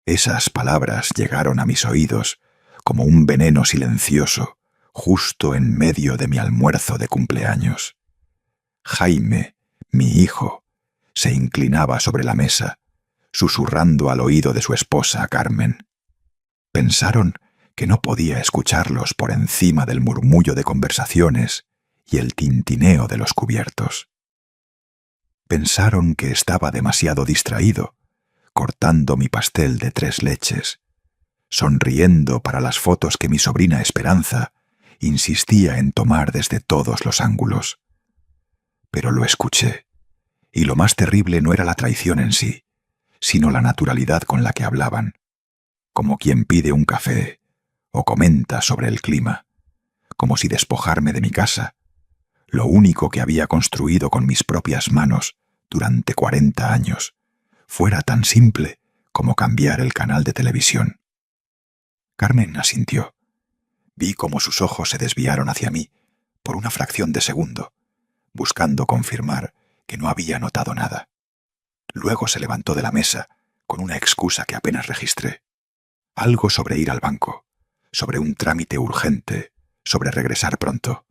Esas palabras llegaron a mis oídos como un veneno silencioso, justo en medio de mi almuerzo de cumpleaños. Jaime, mi hijo, se inclinaba sobre la mesa, susurrando al oído de su esposa Carmen. Pensaron que no podía escucharlos por encima del murmullo de conversaciones y el tintineo de los cubiertos. Pensaron que estaba demasiado distraído, cortando mi pastel de 3 leches, sonriendo para las fotos que mi sobrina Esperanza insistía en tomar desde todos los ángulos. Pero lo escuché, y lo más terrible no era la traición en sí, sino la naturalidad con la que hablaban, como quien pide un café o comenta sobre el clima, como si despojarme de mi casa, lo único que había construido con mis propias manos durante 40 años, fuera tan simple como cambiar el canal de televisión. Carmen asintió. Vi cómo sus ojos se desviaron hacia mí por una fracción de segundo, buscando confirmar que no había notado nada. Luego se levantó de la mesa con una excusa que apenas registré. Algo sobre ir al banco, sobre un trámite urgente, sobre regresar pronto.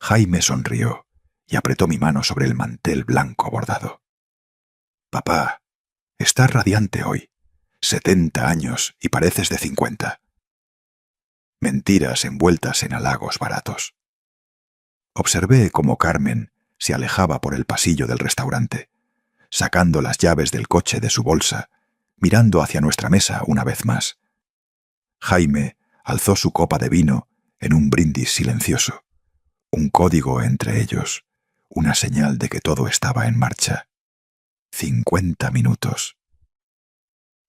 Jaime sonrió y apretó mi mano sobre el mantel blanco bordado. «Papá, estás radiante hoy. 70 años y pareces de 50. Mentiras envueltas en halagos baratos». Observé cómo Carmen se alejaba por el pasillo del restaurante, sacando las llaves del coche de su bolsa, mirando hacia nuestra mesa una vez más. Jaime alzó su copa de vino en un brindis silencioso, un código entre ellos, una señal de que todo estaba en marcha. 50 minutos.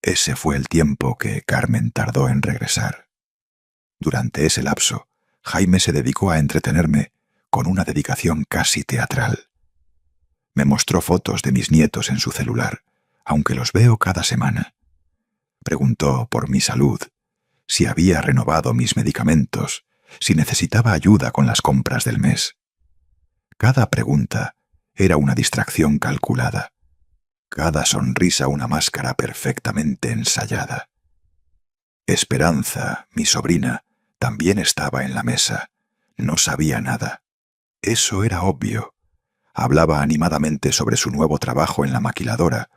Ese fue el tiempo que Carmen tardó en regresar. Durante ese lapso, Jaime se dedicó a entretenerme con una dedicación casi teatral. Me mostró fotos de mis nietos en su celular, aunque los veo cada semana. Preguntó por mi salud, si había renovado mis medicamentos, si necesitaba ayuda con las compras del mes. Cada pregunta era una distracción calculada, cada sonrisa una máscara perfectamente ensayada. Esperanza, mi sobrina, también estaba en la mesa. No sabía nada. Eso era obvio. Hablaba animadamente sobre su nuevo trabajo en la maquiladora,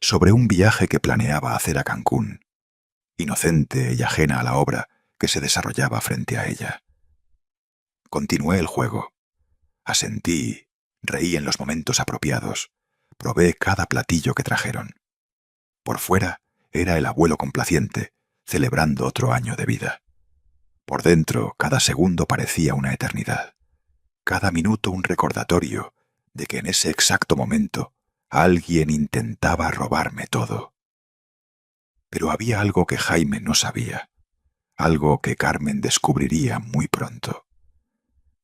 sobre un viaje que planeaba hacer a Cancún, inocente y ajena a la obra que se desarrollaba frente a ella. Continué el juego. Asentí, reí en los momentos apropiados, probé cada platillo que trajeron. Por fuera era el abuelo complaciente, celebrando otro año de vida. Por dentro, cada segundo parecía una eternidad. Cada minuto un recordatorio de que en ese exacto momento alguien intentaba robarme todo. Pero había algo que Jaime no sabía, algo que Carmen descubriría muy pronto.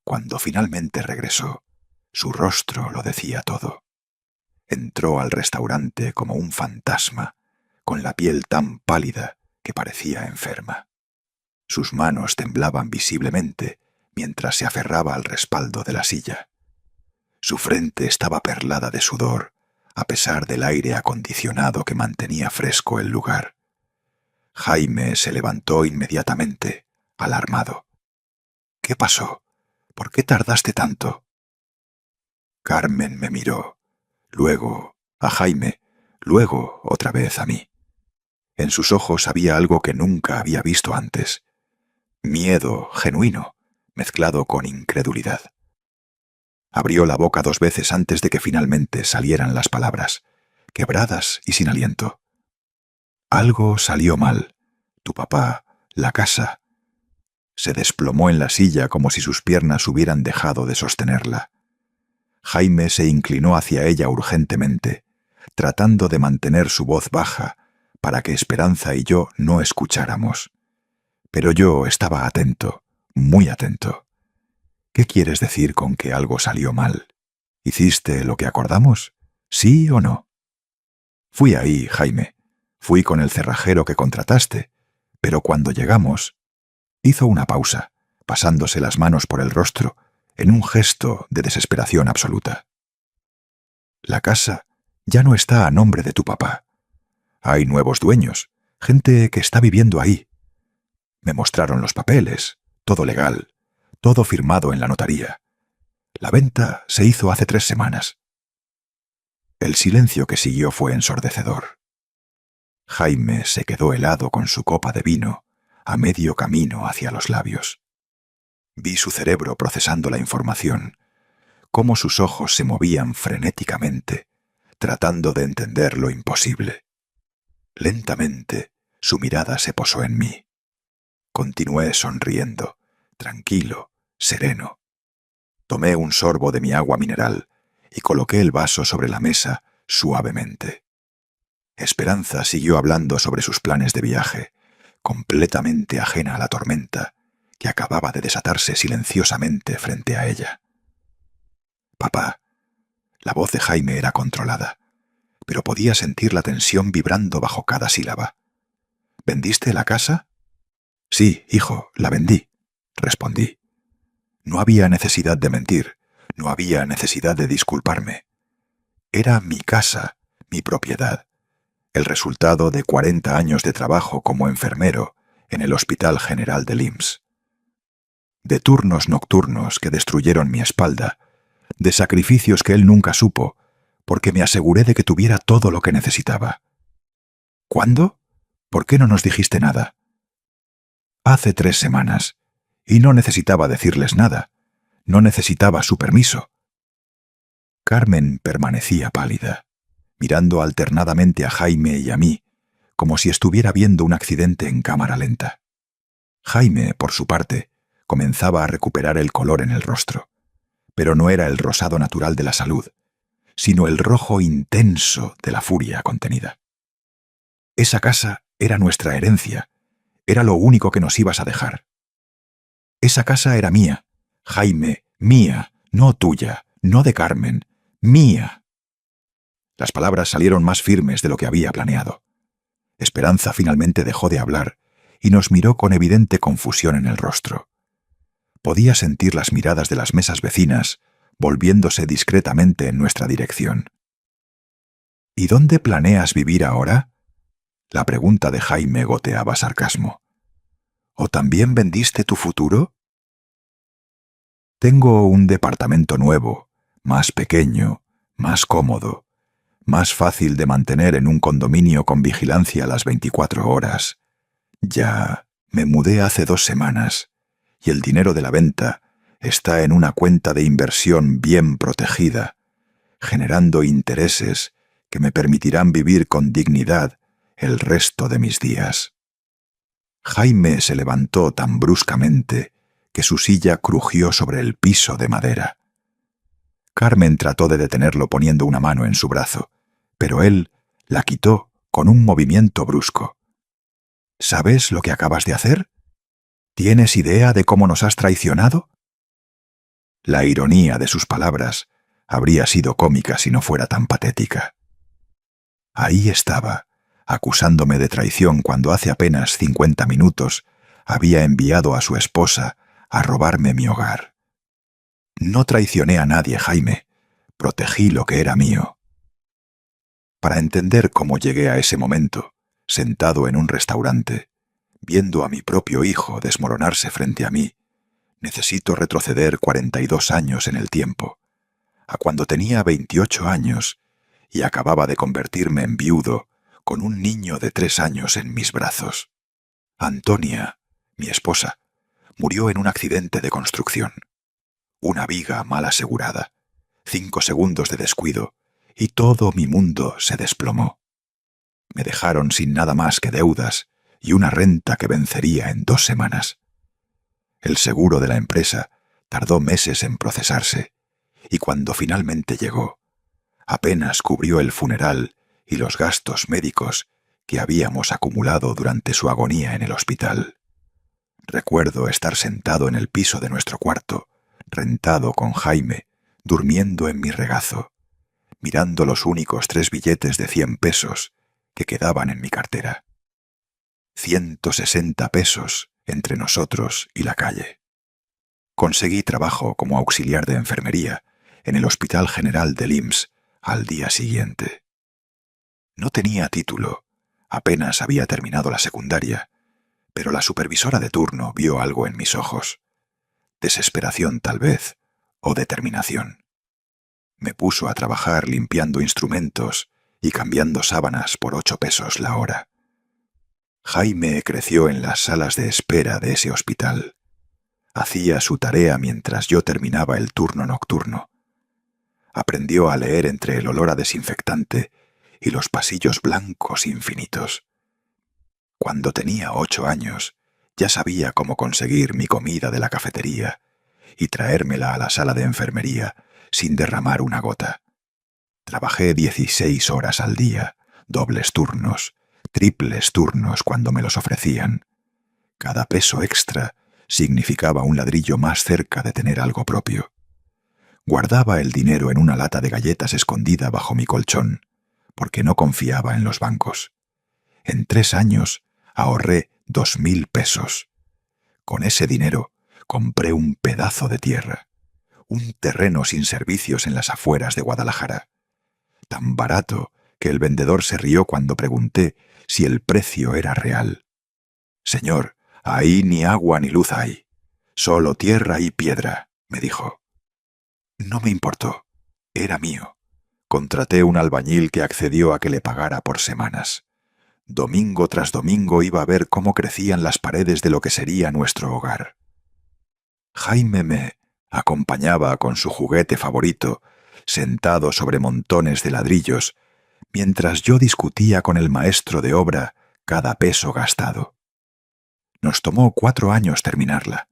Cuando finalmente regresó, su rostro lo decía todo. Entró al restaurante como un fantasma, con la piel tan pálida que parecía enferma. Sus manos temblaban visiblemente mientras se aferraba al respaldo de la silla. Su frente estaba perlada de sudor, a pesar del aire acondicionado que mantenía fresco el lugar. Jaime se levantó inmediatamente, alarmado. «¿Qué pasó? ¿Por qué tardaste tanto?» Carmen me miró, luego a Jaime, luego otra vez a mí. En sus ojos había algo que nunca había visto antes. Miedo genuino, mezclado con incredulidad. Abrió la boca 2 veces antes de que finalmente salieran las palabras, quebradas y sin aliento. «Algo salió mal. Tu papá, la casa». Se desplomó en la silla como si sus piernas hubieran dejado de sostenerla. Jaime se inclinó hacia ella urgentemente, tratando de mantener su voz baja para que Esperanza y yo no escucháramos. Pero yo estaba atento, muy atento. «¿Qué quieres decir con que algo salió mal? ¿Hiciste lo que acordamos? ¿Sí o no?» «Fui ahí, Jaime. Fui con el cerrajero que contrataste. Pero cuando llegamos...» Hizo una pausa, pasándose las manos por el rostro, en un gesto de desesperación absoluta. «La casa ya no está a nombre de tu papá. Hay nuevos dueños, Gente que está viviendo ahí. Me mostraron los papeles, todo legal, todo firmado en la notaría. La venta se hizo hace 3 semanas. El silencio que siguió fue ensordecedor. Jaime se quedó helado con su copa de vino, a medio camino hacia los labios. Vi su cerebro procesando la información, cómo sus ojos se movían frenéticamente, tratando de entender lo imposible. Lentamente, su mirada se posó en mí. Continué sonriendo, tranquilo, sereno. Tomé un sorbo de mi agua mineral y coloqué el vaso sobre la mesa suavemente. Esperanza siguió hablando sobre sus planes de viaje, completamente ajena a la tormenta que acababa de desatarse silenciosamente frente a ella. «Papá». La voz de Jaime era controlada, pero podía sentir la tensión vibrando bajo cada sílaba. «¿Vendiste la casa?» «Sí, hijo, la vendí», respondí. No había necesidad de mentir, no había necesidad de disculparme. Era mi casa, mi propiedad, el resultado de 40 años de trabajo como enfermero en el Hospital General de IMSS. De turnos nocturnos que destruyeron mi espalda, de sacrificios que él nunca supo, porque me aseguré de que tuviera todo lo que necesitaba. ¿Cuándo? ¿Por qué no nos dijiste nada? Hace 3 semanas, y no necesitaba decirles nada, no necesitaba su permiso. Carmen permanecía pálida, mirando alternadamente a Jaime y a mí, como si estuviera viendo un accidente en cámara lenta. Jaime, por su parte, comenzaba a recuperar el color en el rostro, pero no era el rosado natural de la salud, sino el rojo intenso de la furia contenida. Esa casa era nuestra herencia, era lo único que nos ibas a dejar. Esa casa era mía, Jaime, mía, no tuya, no de Carmen, mía. Las palabras salieron más firmes de lo que había planeado. Esperanza finalmente dejó de hablar y nos miró con evidente confusión en el rostro. Podía sentir las miradas de las mesas vecinas volviéndose discretamente en nuestra dirección. ¿Y dónde planeas vivir ahora? La pregunta de Jaime goteaba sarcasmo. ¿O también vendiste tu futuro? Tengo un departamento nuevo, más pequeño, más cómodo, más fácil de mantener en un condominio con vigilancia a las 24 horas. Ya me mudé hace 2 semanas, y el dinero de la venta está en una cuenta de inversión bien protegida, generando intereses que me permitirán vivir con dignidad el resto de mis días. Jaime se levantó tan bruscamente que su silla crujió sobre el piso de madera. Carmen trató de detenerlo poniendo una mano en su brazo, pero él la quitó con un movimiento brusco. ¿Sabes lo que acabas de hacer? ¿Tienes idea de cómo nos has traicionado? La ironía de sus palabras habría sido cómica si no fuera tan patética. Ahí estaba, acusándome de traición cuando hace apenas 50 minutos había enviado a su esposa a robarme mi hogar. No traicioné a nadie, Jaime. Protegí lo que era mío. Para entender cómo llegué a ese momento, sentado en un restaurante, viendo a mi propio hijo desmoronarse frente a mí, necesito retroceder 42 años en el tiempo, a cuando tenía 28 años y acababa de convertirme en viudo con un niño de 3 años en mis brazos. Antonia, mi esposa, murió en un accidente de construcción. Una viga mal asegurada, 5 segundos de descuido, y todo mi mundo se desplomó. Me dejaron sin nada más que deudas y una renta que vencería en 2 semanas. El seguro de la empresa tardó meses en procesarse, y cuando finalmente llegó, apenas cubrió el funeral y los gastos médicos que habíamos acumulado durante su agonía en el hospital. Recuerdo estar sentado en el piso de nuestro cuarto, rentado con Jaime, durmiendo en mi regazo, mirando los únicos 3 billetes de 100 pesos que quedaban en mi cartera. 160 pesos entre nosotros y la calle. Conseguí trabajo como auxiliar de enfermería en el Hospital General de IMSS al día siguiente. No tenía título, Apenas había terminado la secundaria, pero la supervisora de turno vio algo en mis ojos. Desesperación tal vez, o determinación. Me puso a trabajar limpiando instrumentos y cambiando sábanas por 8 pesos la hora. Jaime creció en las salas de espera de ese hospital. Hacía su tarea mientras yo terminaba el turno nocturno. Aprendió a leer entre el olor a desinfectante y los pasillos blancos infinitos. Cuando tenía 8 años, ya sabía cómo conseguir mi comida de la cafetería y traérmela a la sala de enfermería sin derramar una gota. Trabajé 16 horas al día, dobles turnos, triples turnos cuando me los ofrecían. Cada peso extra significaba un ladrillo más cerca de tener algo propio. Guardaba el dinero en una lata de galletas escondida bajo mi colchón, porque no confiaba en los bancos. En 3 años ahorré 2.000 pesos. Con ese dinero compré un pedazo de tierra, un terreno sin servicios en las afueras de Guadalajara. Tan barato que el vendedor se rió cuando pregunté si el precio era real. «Señor, ahí ni agua ni luz hay. Solo tierra y piedra», me dijo. No me importó. Era mío. Contraté un albañil que accedió a que le pagara por semanas. Domingo tras domingo iba a ver cómo crecían las paredes de lo que sería nuestro hogar. Jaime me acompañaba con su juguete favorito, sentado sobre montones de ladrillos, mientras yo discutía con el maestro de obra cada peso gastado. Nos tomó 4 años terminarla.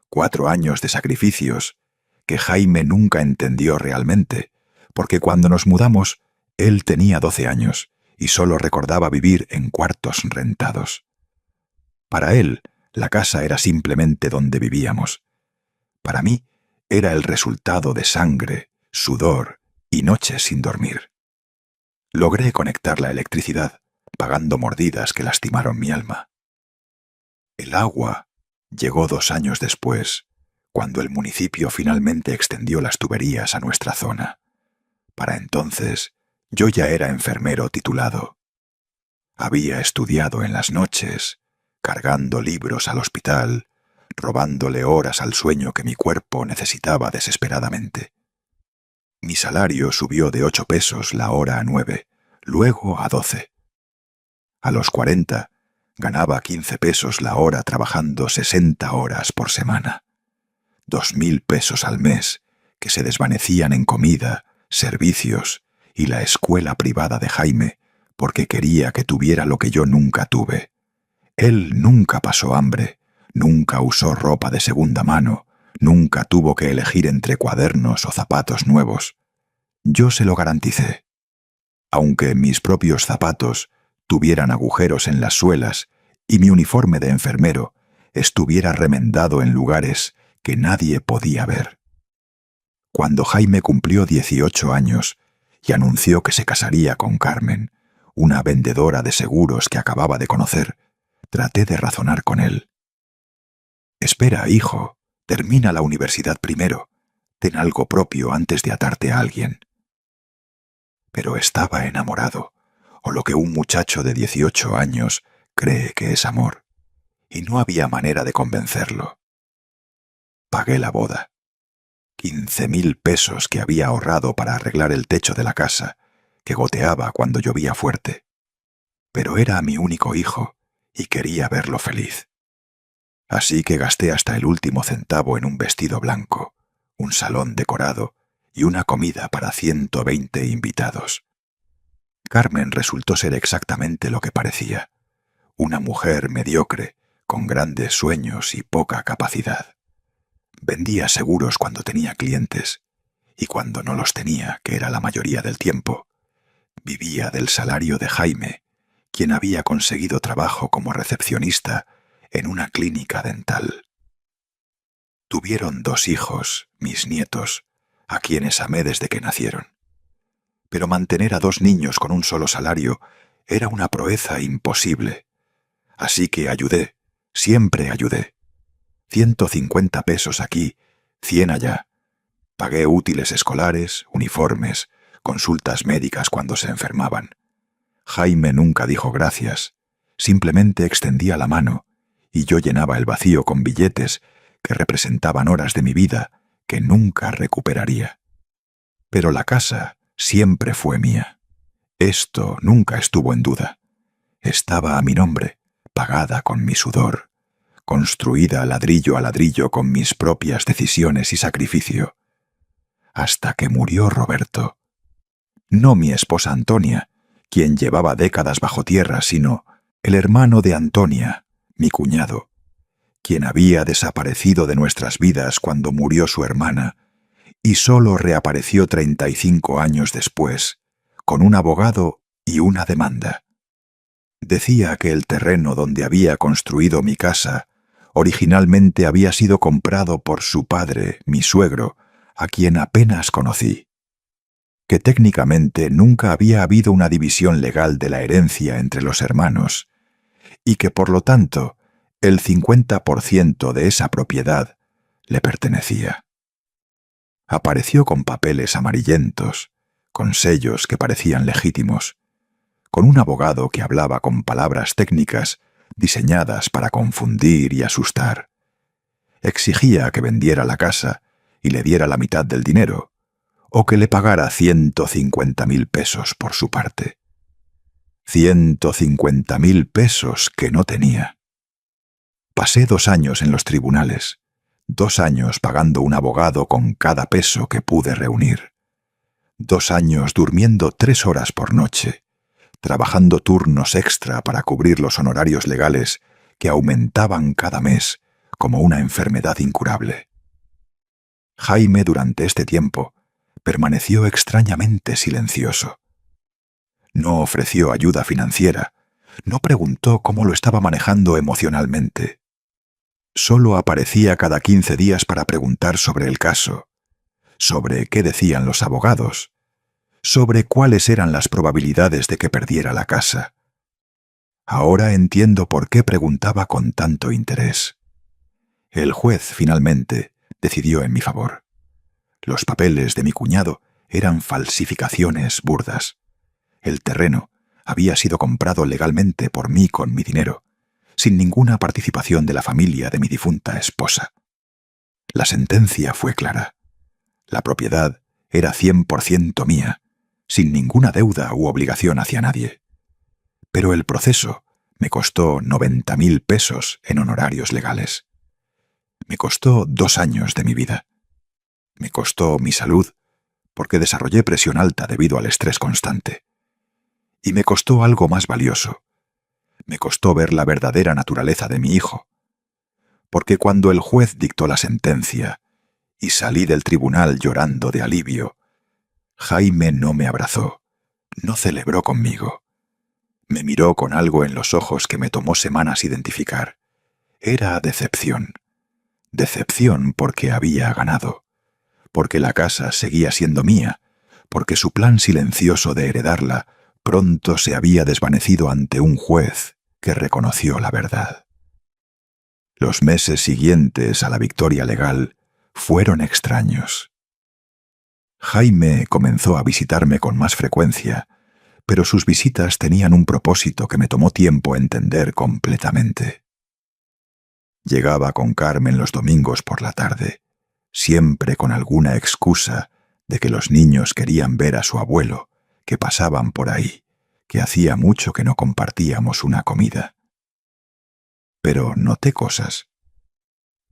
4 años de sacrificios que Jaime nunca entendió realmente, porque cuando nos mudamos, él tenía 12 años y solo recordaba vivir en cuartos rentados. Para él, la casa era simplemente donde vivíamos. Para mí, era el resultado de sangre, sudor y noches sin dormir. Logré conectar la electricidad, pagando mordidas que lastimaron mi alma. El agua llegó 2 años después, cuando el municipio finalmente extendió las tuberías a nuestra zona. Para entonces, yo ya era enfermero titulado. Había estudiado en las noches, cargando libros al hospital, robándole horas al sueño que mi cuerpo necesitaba desesperadamente. Mi salario subió de 8 pesos la hora a 9, luego a 12. A los 40, ganaba 15 pesos la hora trabajando 60 horas por semana. 2.000 pesos al mes, que se desvanecían en comida, servicios y la escuela privada de Jaime, porque quería que tuviera lo que yo nunca tuve. Él nunca pasó hambre, nunca usó ropa de segunda mano, nunca tuvo que elegir entre cuadernos o zapatos nuevos. Yo se lo garanticé. Aunque mis propios zapatos tuvieran agujeros en las suelas y mi uniforme de enfermero estuviera remendado en lugares que nadie podía ver. Cuando Jaime cumplió 18 años y anunció que se casaría con Carmen, una vendedora de seguros que acababa de conocer, traté de razonar con él. «Espera, hijo, termina la universidad primero. Ten algo propio antes de atarte a alguien». Pero estaba enamorado, o lo que un muchacho de 18 años cree que es amor, y no había manera de convencerlo. Pagué la boda. 15.000 pesos que había ahorrado para arreglar el techo de la casa, que goteaba cuando llovía fuerte. Pero era mi único hijo y quería verlo feliz. Así que gasté hasta el último centavo en un vestido blanco, un salón decorado y una comida para 120 invitados. Carmen resultó ser exactamente lo que parecía, una mujer mediocre, con grandes sueños y poca capacidad. Vendía seguros cuando tenía clientes, y cuando no los tenía, que era la mayoría del tiempo, vivía del salario de Jaime, quien había conseguido trabajo como recepcionista en una clínica dental. Tuvieron 2 hijos, mis nietos, a quienes amé desde que nacieron. Pero mantener a 2 niños con un solo salario era una proeza imposible. Así que ayudé, siempre ayudé. 150 pesos aquí, 100 allá. Pagué útiles escolares, uniformes, consultas médicas cuando se enfermaban. Jaime nunca dijo gracias, simplemente extendía la mano y yo llenaba el vacío con billetes que representaban horas de mi vida que nunca recuperaría. Pero la casa siempre fue mía. Esto nunca estuvo en duda. Estaba a mi nombre, pagada con mi sudor, construida ladrillo a ladrillo con mis propias decisiones y sacrificio. Hasta que murió Roberto. No mi esposa Antonia, quien llevaba décadas bajo tierra, sino el hermano de Antonia, mi cuñado, quien había desaparecido de nuestras vidas cuando murió su hermana y solo reapareció 35 años después, con un abogado y una demanda. Decía que el terreno donde había construido mi casa originalmente había sido comprado por su padre, mi suegro, a quien apenas conocí. Que técnicamente nunca había habido una división legal de la herencia entre los hermanos, y que por lo tanto el 50% de esa propiedad le pertenecía. Apareció con papeles amarillentos, con sellos que parecían legítimos, con un abogado que hablaba con palabras técnicas diseñadas para confundir y asustar. Exigía que vendiera la casa y le diera la mitad del dinero, o que le pagara 150.000 pesos por su parte. 150.000 pesos que no tenía. Pasé 2 años en los tribunales, 2 años pagando un abogado con cada peso que pude reunir. 2 años durmiendo 3 horas por noche, trabajando turnos extra para cubrir los honorarios legales que aumentaban cada mes como una enfermedad incurable. Jaime, durante este tiempo, permaneció extrañamente silencioso. No ofreció ayuda financiera, no preguntó cómo lo estaba manejando emocionalmente. Solo aparecía cada 15 días para preguntar sobre el caso, sobre qué decían los abogados, sobre cuáles eran las probabilidades de que perdiera la casa. Ahora entiendo por qué preguntaba con tanto interés. El juez, finalmente, decidió en mi favor. Los papeles de mi cuñado eran falsificaciones burdas. El terreno había sido comprado legalmente por mí con mi dinero, sin ninguna participación de la familia de mi difunta esposa. La sentencia fue clara. La propiedad era 100% mía, sin ninguna deuda u obligación hacia nadie. Pero el proceso me costó 90.000 pesos en honorarios legales. Me costó 2 años de mi vida. Me costó mi salud, porque desarrollé presión alta debido al estrés constante. Y me costó algo más valioso. Me costó ver la verdadera naturaleza de mi hijo. Porque cuando el juez dictó la sentencia y salí del tribunal llorando de alivio, Jaime no me abrazó, no celebró conmigo. Me miró con algo en los ojos que me tomó semanas identificar. Era decepción. Decepción porque había ganado, porque la casa seguía siendo mía, porque su plan silencioso de heredarla pronto se había desvanecido ante un juez que reconoció la verdad. Los meses siguientes a la victoria legal fueron extraños. Jaime comenzó a visitarme con más frecuencia, pero sus visitas tenían un propósito que me tomó tiempo entender completamente. Llegaba con Carmen los domingos por la tarde, siempre con alguna excusa de que los niños querían ver a su abuelo, que pasaban por ahí, que hacía mucho que no compartíamos una comida. Pero noté cosas,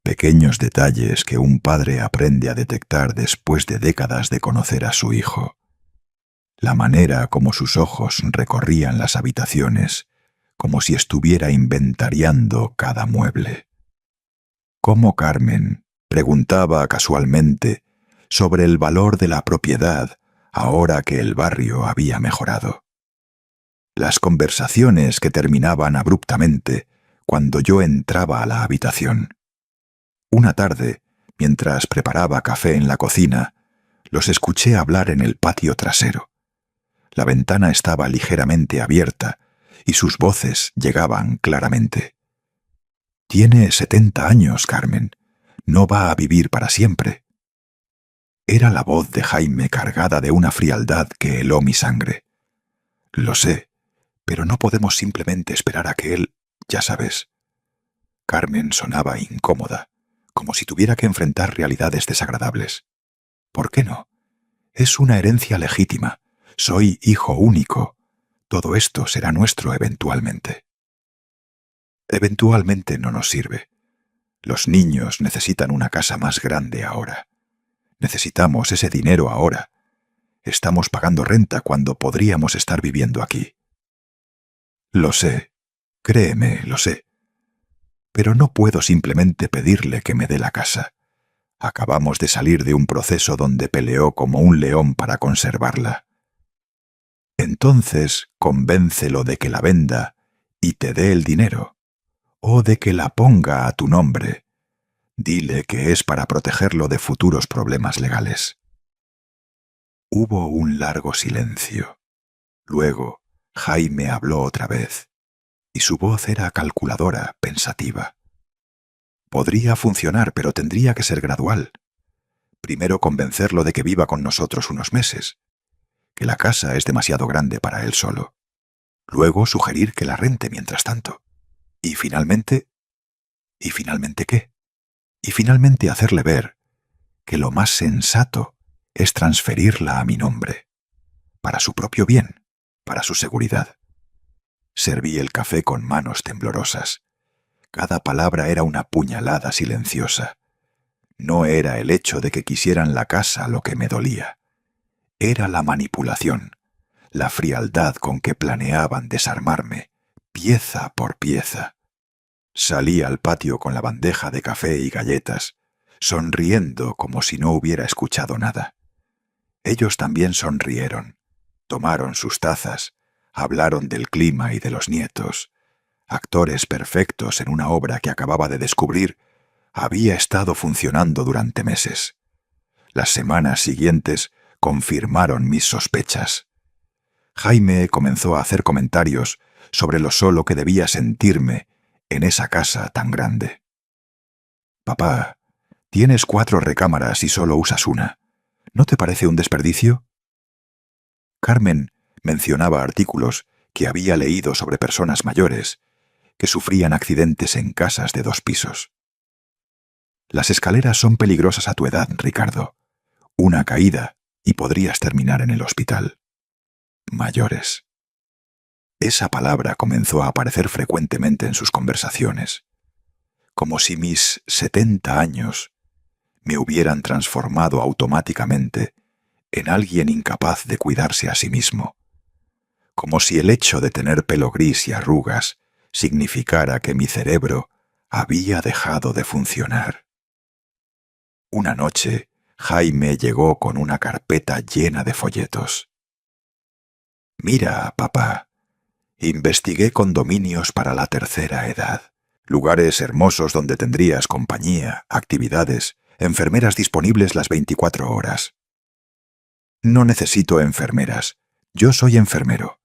pequeños detalles que un padre aprende a detectar después de décadas de conocer a su hijo. La manera como sus ojos recorrían las habitaciones, como si estuviera inventariando cada mueble. Cómo Carmen preguntaba casualmente sobre el valor de la propiedad ahora que el barrio había mejorado. Las conversaciones que terminaban abruptamente cuando yo entraba a la habitación. Una tarde, mientras preparaba café en la cocina, los escuché hablar en el patio trasero. La ventana estaba ligeramente abierta y sus voces llegaban claramente. «Tiene 70 años, Carmen. No va a vivir para siempre». Era la voz de Jaime cargada de una frialdad que heló mi sangre. Lo sé, Pero no podemos simplemente esperar a que él, ya sabes. Carmen sonaba incómoda, como si tuviera que enfrentar realidades desagradables. ¿Por qué no? Es una herencia legítima. Soy hijo único. Todo esto será nuestro eventualmente. Eventualmente no nos sirve. Los niños necesitan una casa más grande ahora. Necesitamos ese dinero ahora. Estamos pagando renta cuando podríamos estar viviendo aquí. Lo sé. Créeme, lo sé. Pero no puedo simplemente pedirle que me dé la casa. Acabamos de salir de un proceso donde peleó como un león para conservarla. Entonces, convéncelo de que la venda y te dé el dinero, o de que la ponga a tu nombre. Dile que es para protegerlo de futuros problemas legales. Hubo un largo silencio. Luego, Jaime habló otra vez, y su voz era calculadora, pensativa. Podría funcionar, pero tendría que ser gradual. Primero convencerlo de que viva con nosotros unos meses, que la casa es demasiado grande para él solo. Luego sugerir que la rente mientras tanto. Y finalmente... ¿Y finalmente qué? Y finalmente hacerle ver que lo más sensato es transferirla a mi nombre, para su propio bien, para su seguridad. Serví el café con manos temblorosas. Cada palabra era una puñalada silenciosa. No era el hecho de que quisieran la casa lo que me dolía. Era la manipulación, la frialdad con que planeaban desarmarme, pieza por pieza. Salí al patio con la bandeja de café y galletas, sonriendo como si no hubiera escuchado nada. Ellos también sonrieron, tomaron sus tazas, hablaron del clima y de los nietos. Actores perfectos en una obra que acababa de descubrir había estado funcionando durante meses. Las semanas siguientes confirmaron mis sospechas. Jaime comenzó a hacer comentarios sobre lo solo que debía sentirme en esa casa tan grande. «Papá, tienes 4 recámaras y solo usas una. ¿No te parece un desperdicio?» Carmen mencionaba artículos que había leído sobre personas mayores que sufrían accidentes en casas de 2 pisos. «Las escaleras son peligrosas a tu edad, Ricardo. Una caída y podrías terminar en el hospital. Mayores». Esa palabra comenzó a aparecer frecuentemente en sus conversaciones, como si mis 70 años me hubieran transformado automáticamente en alguien incapaz de cuidarse a sí mismo, como si el hecho de tener pelo gris y arrugas significara que mi cerebro había dejado de funcionar. Una noche, Jaime llegó con una carpeta llena de folletos. «Mira, papá, investigué condominios para la tercera edad, lugares hermosos donde tendrías compañía, actividades, enfermeras disponibles las 24 horas. No necesito enfermeras, yo soy enfermero.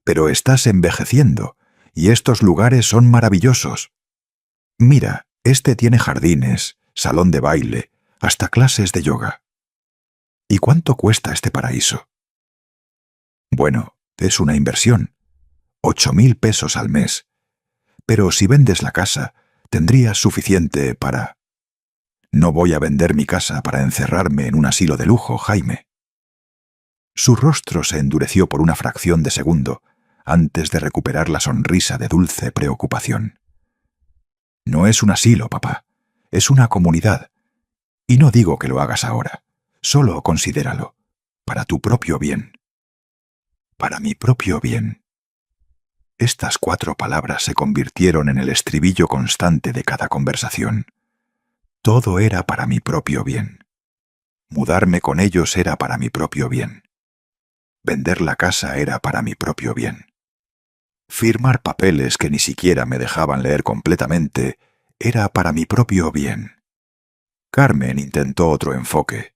Pero estás envejeciendo, y estos lugares son maravillosos. Mira, este tiene jardines, salón de baile, hasta clases de yoga. ¿Y cuánto cuesta este paraíso?» «Bueno, es una inversión. 8.000 pesos al mes. Pero si vendes la casa, tendrías suficiente para...» «No voy a vender mi casa para encerrarme en un asilo de lujo, Jaime». Su rostro se endureció por una fracción de segundo antes de recuperar la sonrisa de dulce preocupación. «No es un asilo, papá. Es una comunidad. Y no digo que lo hagas ahora. Solo considéralo. Para tu propio bien». «Para mi propio bien». Estas 4 palabras se convirtieron en el estribillo constante de cada conversación. Todo era para mi propio bien. Mudarme con ellos era para mi propio bien. Vender la casa era para mi propio bien. Firmar papeles que ni siquiera me dejaban leer completamente era para mi propio bien. Carmen intentó otro enfoque.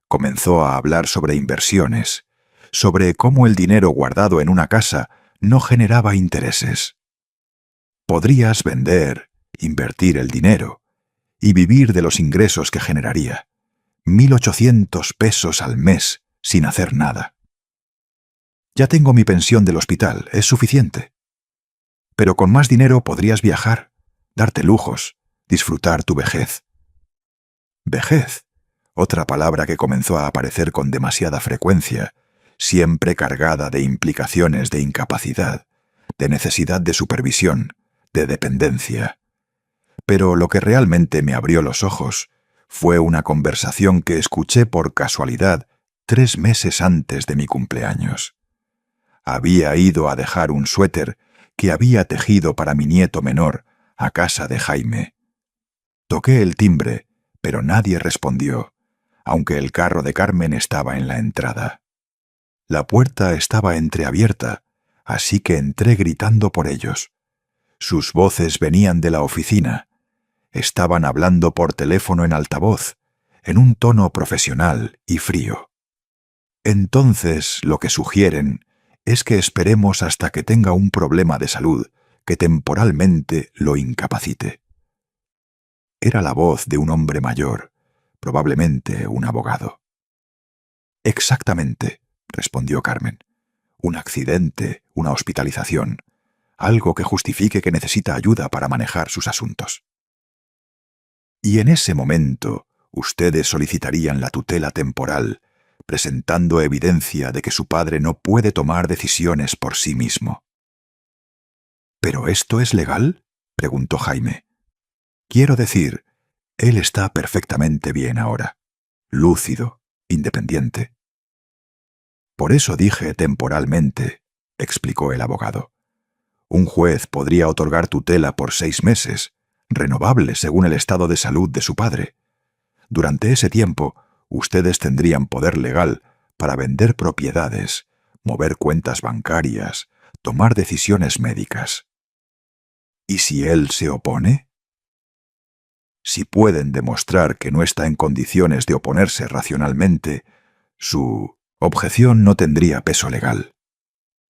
Comenzó a hablar sobre inversiones, sobre cómo el dinero guardado en una casa no generaba intereses. Podrías vender, invertir el dinero y vivir de los ingresos que generaría. 1.800 pesos al mes sin hacer nada. Ya tengo mi pensión del hospital, es suficiente. Pero con más dinero podrías viajar, darte lujos, disfrutar tu vejez. Vejez, otra palabra que comenzó a aparecer con demasiada frecuencia, siempre cargada de implicaciones de incapacidad, de necesidad de supervisión, de dependencia. Pero lo que realmente me abrió los ojos fue una conversación que escuché por casualidad 3 meses antes de mi cumpleaños. Había ido a dejar un suéter que había tejido para mi nieto menor a casa de Jaime. Toqué el timbre, pero nadie respondió, aunque el carro de Carmen estaba en la entrada. La puerta estaba entreabierta, así que entré gritando por ellos. Sus voces venían de la oficina. Estaban hablando por teléfono en altavoz, en un tono profesional y frío. Entonces, lo que sugieren es que esperemos hasta que tenga un problema de salud que temporalmente lo incapacite. Era la voz de un hombre mayor, probablemente un abogado. Exactamente, respondió Carmen. Un accidente, una hospitalización, algo que justifique que necesita ayuda para manejar sus asuntos. Y en ese momento, ustedes solicitarían la tutela temporal, presentando evidencia de que su padre no puede tomar decisiones por sí mismo. ¿Pero esto es legal?, preguntó Jaime. Quiero decir, él está perfectamente bien ahora, lúcido, independiente. Por eso dije temporalmente, explicó el abogado. Un juez podría otorgar tutela por 6 meses, renovable según el estado de salud de su padre. Durante ese tiempo, ustedes tendrían poder legal para vender propiedades, mover cuentas bancarias, tomar decisiones médicas. ¿Y si él se opone? Si pueden demostrar que no está en condiciones de oponerse racionalmente, su objeción no tendría peso legal.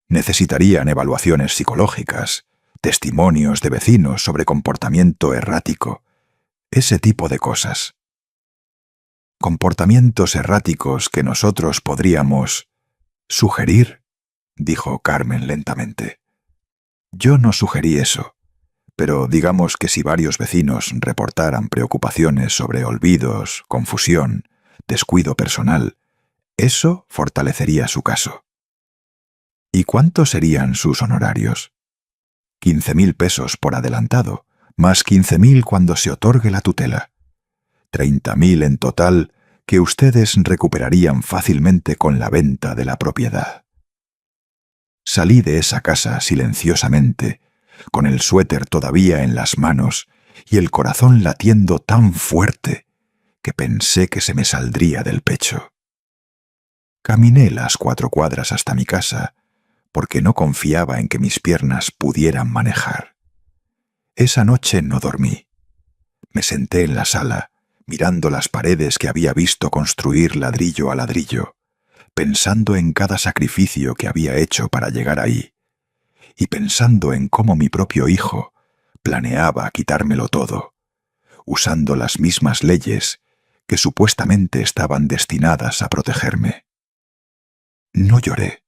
Necesitarían evaluaciones psicológicas, testimonios de vecinos sobre comportamiento errático, ese tipo de cosas. Comportamientos erráticos que nosotros podríamos sugerir, dijo Carmen lentamente. Yo no sugerí eso, pero digamos que si varios vecinos reportaran preocupaciones sobre olvidos, confusión, descuido personal, eso fortalecería su caso. ¿Y cuántos serían sus honorarios? 15.000 pesos por adelantado, más 15.000 cuando se otorgue la tutela. 30.000 en total que ustedes recuperarían fácilmente con la venta de la propiedad. Salí de esa casa silenciosamente, con el suéter todavía en las manos y el corazón latiendo tan fuerte que pensé que se me saldría del pecho. Caminé las 4 cuadras hasta mi casa, porque no confiaba en que mis piernas pudieran manejar. Esa noche no dormí. Me senté en la sala, mirando las paredes que había visto construir ladrillo a ladrillo, pensando en cada sacrificio que había hecho para llegar ahí, y pensando en cómo mi propio hijo planeaba quitármelo todo, usando las mismas leyes que supuestamente estaban destinadas a protegerme. No lloré.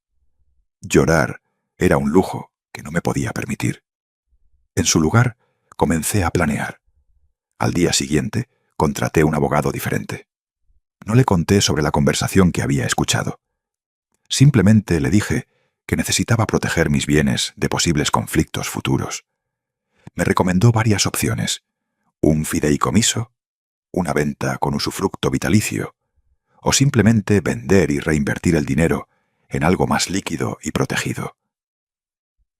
Llorar era un lujo que no me podía permitir. En su lugar, comencé a planear. Al día siguiente, contraté un abogado diferente. No le conté sobre la conversación que había escuchado. Simplemente le dije que necesitaba proteger mis bienes de posibles conflictos futuros. Me recomendó varias opciones: un fideicomiso, una venta con usufructo vitalicio, o simplemente vender y reinvertir el dinero en algo más líquido y protegido.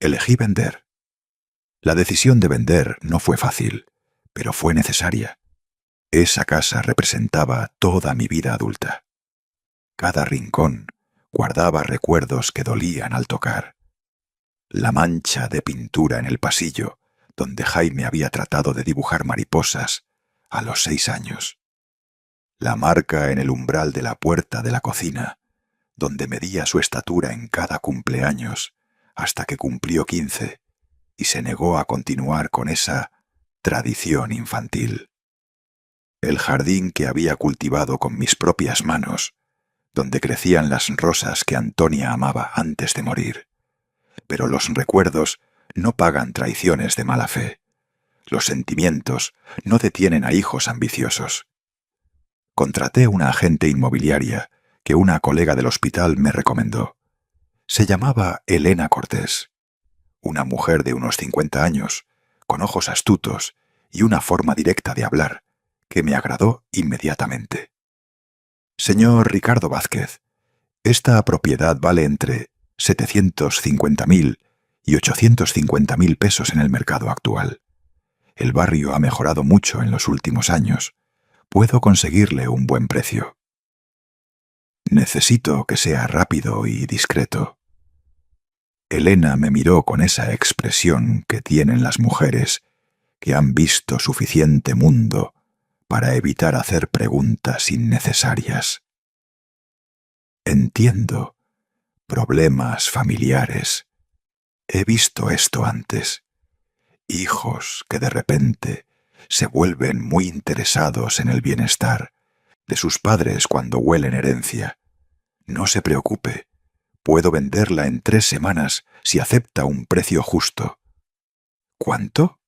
Elegí vender. La decisión de vender no fue fácil, pero fue necesaria. Esa casa representaba toda mi vida adulta. Cada rincón guardaba recuerdos que dolían al tocar. La mancha de pintura en el pasillo, donde Jaime había tratado de dibujar mariposas a los 6 años. La marca en el umbral de la puerta de la cocina, donde medía su estatura en cada cumpleaños, hasta que cumplió 15 y se negó a continuar con esa tradición infantil. El jardín que había cultivado con mis propias manos, donde crecían las rosas que Antonia amaba antes de morir. Pero los recuerdos no pagan traiciones de mala fe. Los sentimientos no detienen a hijos ambiciosos. Contraté una agente inmobiliaria que una colega del hospital me recomendó. Se llamaba Elena Cortés, una mujer de unos 50 años, con ojos astutos y una forma directa de hablar, que me agradó inmediatamente. Señor Ricardo Vázquez, esta propiedad vale entre 750.000 y 850.000 pesos en el mercado actual. El barrio ha mejorado mucho en los últimos años. Puedo conseguirle un buen precio. Necesito que sea rápido y discreto. Elena me miró con esa expresión que tienen las mujeres que han visto suficiente mundo para evitar hacer preguntas innecesarias. Entiendo. Problemas familiares. He visto esto antes. Hijos que de repente se vuelven muy interesados en el bienestar de sus padres cuando huelen herencia. No se preocupe. Puedo venderla en 3 semanas si acepta un precio justo. ¿Cuánto?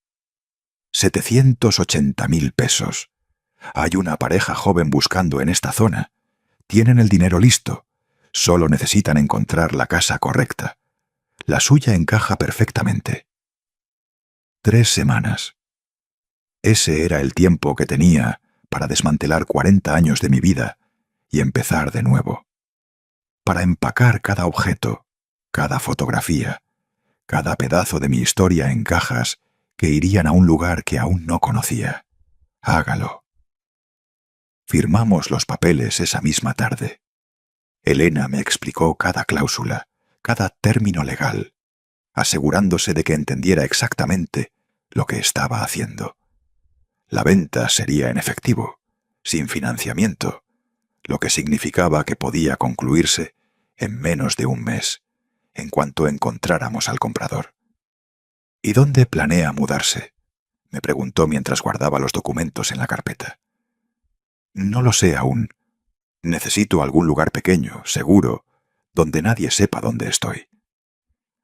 780.000 pesos. Hay una pareja joven buscando en esta zona. Tienen el dinero listo. Solo necesitan encontrar la casa correcta. La suya encaja perfectamente. 3 semanas. Ese era el tiempo que tenía para desmantelar 40 años de mi vida y empezar de nuevo. Para empacar cada objeto, cada fotografía, cada pedazo de mi historia en cajas que irían a un lugar que aún no conocía. Hágalo. Firmamos los papeles esa misma tarde. Elena me explicó cada cláusula, cada término legal, asegurándose de que entendiera exactamente lo que estaba haciendo. La venta sería en efectivo, sin financiamiento, lo que significaba que podía concluirse en menos de un mes, en cuanto encontráramos al comprador. ¿Y dónde planea mudarse?, me preguntó mientras guardaba los documentos en la carpeta. No lo sé aún. Necesito algún lugar pequeño, seguro, donde nadie sepa dónde estoy.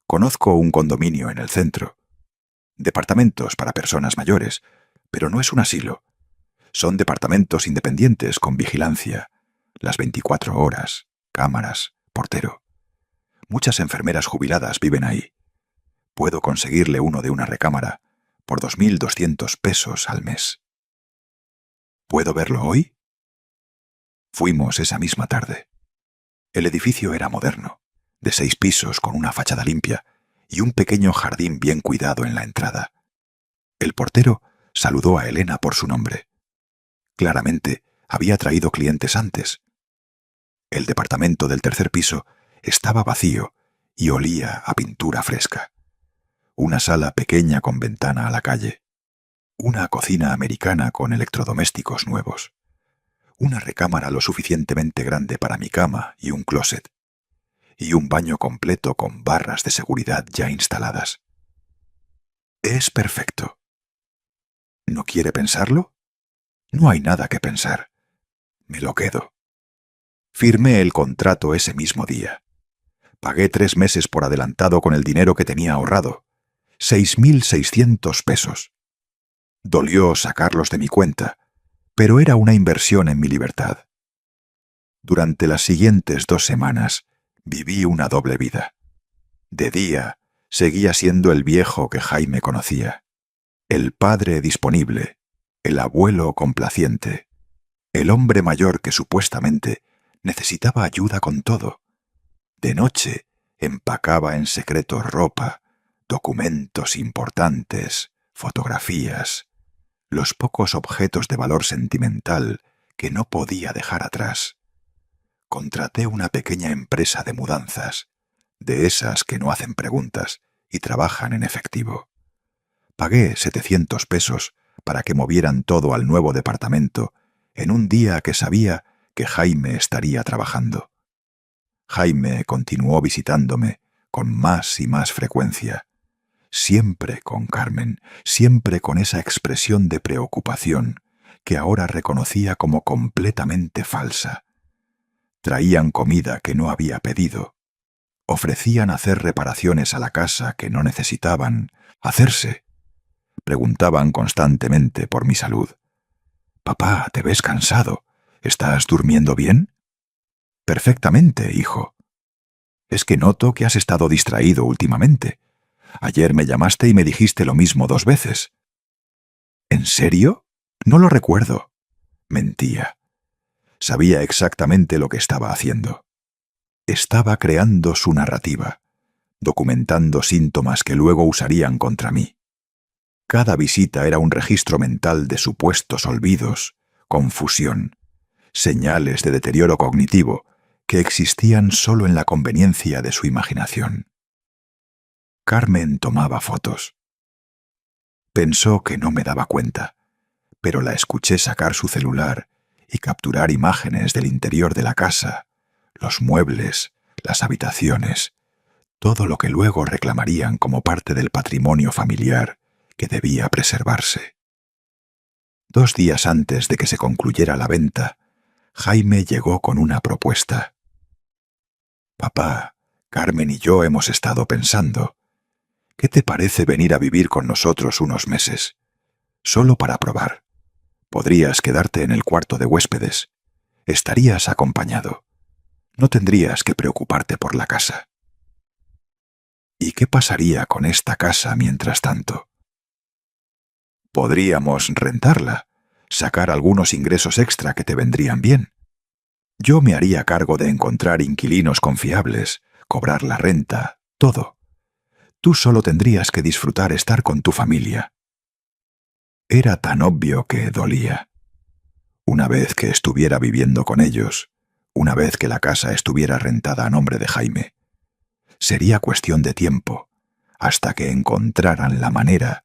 Conozco un condominio en el centro. Departamentos para personas mayores, pero no es un asilo. Son departamentos independientes con vigilancia, las 24 horas, cámaras, portero. Muchas enfermeras jubiladas viven ahí. Puedo conseguirle uno de una recámara por 2.200 pesos al mes. ¿Puedo verlo hoy? Fuimos esa misma tarde. El edificio era moderno, de 6 pisos con una fachada limpia y un pequeño jardín bien cuidado en la entrada. El portero saludó a Elena por su nombre. Claramente había traído clientes antes. El departamento del 3er piso estaba vacío y olía a pintura fresca. Una sala pequeña con ventana a la calle. Una cocina americana con electrodomésticos nuevos. Una recámara lo suficientemente grande para mi cama y un closet. Y un baño completo con barras de seguridad ya instaladas. Es perfecto. ¿No quiere pensarlo? No hay nada que pensar. Me lo quedo. Firmé el contrato ese mismo día. Pagué 3 meses por adelantado con el dinero que tenía ahorrado. 6.600 pesos. Dolió sacarlos de mi cuenta, pero era una inversión en mi libertad. Durante las siguientes 2 semanas viví una doble vida. De día seguía siendo el viejo que Jaime conocía, el padre disponible, el abuelo complaciente, el hombre mayor que supuestamente necesitaba ayuda con todo. De noche empacaba en secreto ropa, documentos importantes, fotografías, los pocos objetos de valor sentimental que no podía dejar atrás. Contraté una pequeña empresa de mudanzas, de esas que no hacen preguntas y trabajan en efectivo. Pagué 700 pesos para que movieran todo al nuevo departamento en un día que sabía que Jaime estaría trabajando. Jaime continuó visitándome con más y más frecuencia, siempre con Carmen, siempre con esa expresión de preocupación que ahora reconocía como completamente falsa. traían comida que no había pedido, ofrecían hacer reparaciones a la casa que no necesitaban hacerse. Preguntaban constantemente por mi salud. «Papá, te ves cansado. ¿Estás durmiendo bien?» «Perfectamente, hijo. Es que noto que has estado distraído últimamente. Ayer me llamaste y me dijiste lo mismo 2 veces». «¿En serio? No lo recuerdo». Mentía. Sabía exactamente lo que estaba haciendo. Estaba creando su narrativa, documentando síntomas que luego usarían contra mí. Cada visita era un registro mental de supuestos olvidos, confusión, señales de deterioro cognitivo que existían solo en la conveniencia de su imaginación. Carmen tomaba fotos. Pensó que no me daba cuenta, pero la escuché sacar su celular y capturar imágenes del interior de la casa, los muebles, las habitaciones, todo lo que luego reclamarían como parte del patrimonio familiar que debía preservarse. 2 días antes de que se concluyera la venta, Jaime llegó con una propuesta. «Papá, Carmen y yo hemos estado pensando. ¿Qué te parece venir a vivir con nosotros unos meses? Solo para probar. Podrías quedarte en el cuarto de huéspedes. Estarías acompañado. No tendrías que preocuparte por la casa». ¿Y qué pasaría con esta casa mientras tanto? Podríamos rentarla, sacar algunos ingresos extra que te vendrían bien. Yo me haría cargo de encontrar inquilinos confiables, cobrar la renta, todo. Tú solo tendrías que disfrutar estar con tu familia. Era tan obvio que dolía. Una vez que estuviera viviendo con ellos, una vez que la casa estuviera rentada a nombre de Jaime, sería cuestión de tiempo hasta que encontraran la manera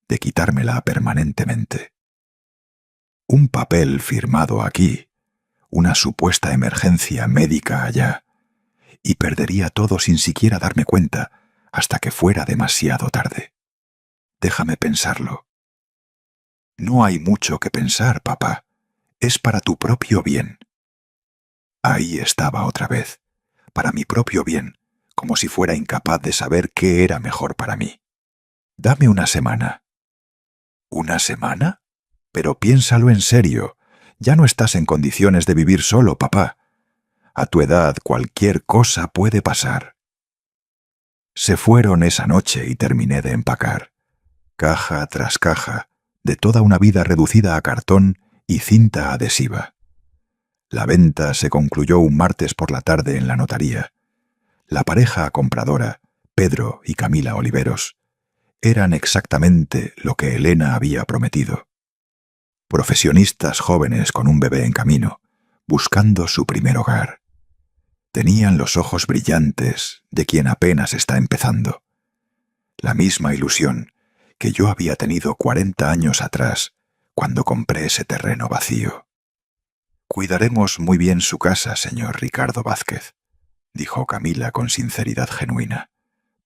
de quitármela permanentemente. Un papel firmado aquí, una supuesta emergencia médica allá, y perdería todo sin siquiera darme cuenta hasta que fuera demasiado tarde. Déjame pensarlo. No hay mucho que pensar, papá. Es para tu propio bien. Ahí estaba otra vez, para mi propio bien, como si fuera incapaz de saber qué era mejor para mí. Dame una semana. ¿Una semana? Pero piénsalo en serio. Ya no estás en condiciones de vivir solo, papá. A tu edad cualquier cosa puede pasar. Se fueron esa noche y terminé de empacar, caja tras caja, de toda una vida reducida a cartón y cinta adhesiva. La venta se concluyó un martes por la tarde en la notaría. La pareja compradora, Pedro y Camila Oliveros, eran exactamente lo que Elena había prometido. Profesionistas jóvenes con un bebé en camino, buscando su primer hogar. Tenían los ojos brillantes de quien apenas está empezando. La misma ilusión que yo había tenido 40 años atrás, cuando compré ese terreno vacío. «Cuidaremos muy bien su casa, señor Ricardo Vázquez», dijo Camila con sinceridad genuina.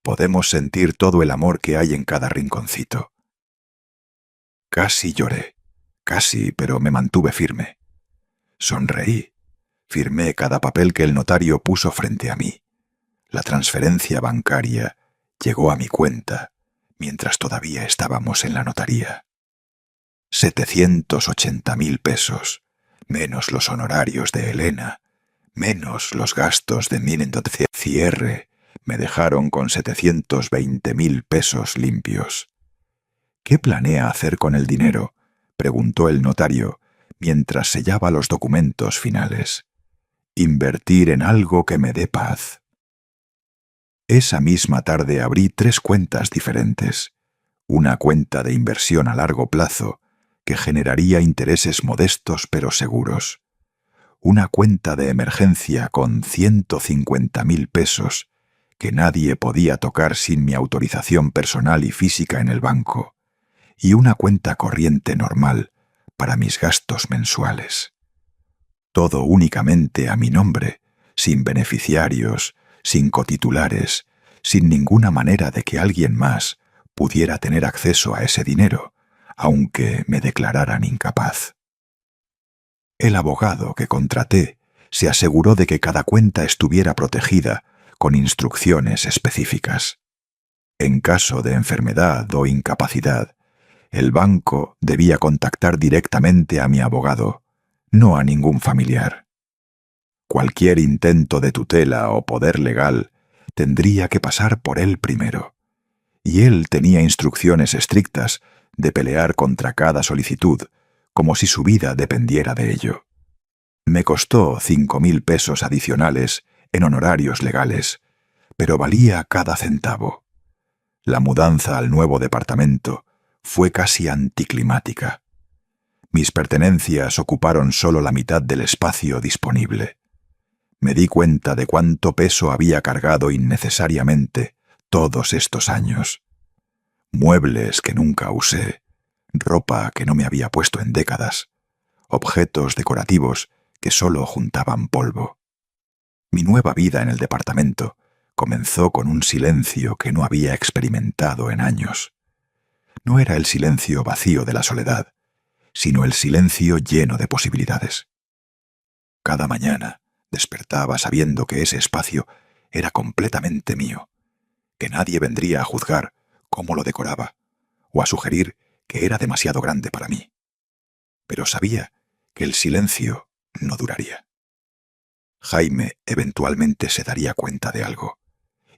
«Podemos sentir todo el amor que hay en cada rinconcito». Casi lloré, casi, pero me mantuve firme. Sonreí. Firmé cada papel que el notario puso frente a mí. La transferencia bancaria llegó a mi cuenta mientras todavía estábamos en la notaría. 780.000 pesos, menos los honorarios de Elena, menos los gastos de mi cierre, me dejaron con 720.000 pesos limpios. «¿Qué planea hacer con el dinero?», preguntó el notario mientras sellaba los documentos finales. «Invertir en algo que me dé paz». Esa misma tarde abrí 3 cuentas diferentes. Una cuenta de inversión a largo plazo que generaría intereses modestos pero seguros. Una cuenta de emergencia con 150.000 pesos que nadie podía tocar sin mi autorización personal y física en el banco. Y una cuenta corriente normal para mis gastos mensuales. Todo únicamente a mi nombre, sin beneficiarios, sin cotitulares, sin ninguna manera de que alguien más pudiera tener acceso a ese dinero, aunque me declararan incapaz. El abogado que contraté se aseguró de que cada cuenta estuviera protegida con instrucciones específicas. En caso de enfermedad o incapacidad, el banco debía contactar directamente a mi abogado, no a ningún familiar. Cualquier intento de tutela o poder legal tendría que pasar por él primero, y él tenía instrucciones estrictas de pelear contra cada solicitud, como si su vida dependiera de ello. Me costó 5.000 pesos adicionales en honorarios legales, pero valía cada centavo. La mudanza al nuevo departamento fue casi anticlimática. Mis pertenencias ocuparon solo la mitad del espacio disponible. Me di cuenta de cuánto peso había cargado innecesariamente todos estos años. Muebles que nunca usé, ropa que no me había puesto en décadas, objetos decorativos que solo juntaban polvo. Mi nueva vida en el departamento comenzó con un silencio que no había experimentado en años. No era el silencio vacío de la soledad, sino el silencio lleno de posibilidades. Cada mañana despertaba sabiendo que ese espacio era completamente mío, que nadie vendría a juzgar cómo lo decoraba o a sugerir que era demasiado grande para mí. Pero sabía que el silencio no duraría. Jaime eventualmente se daría cuenta de algo,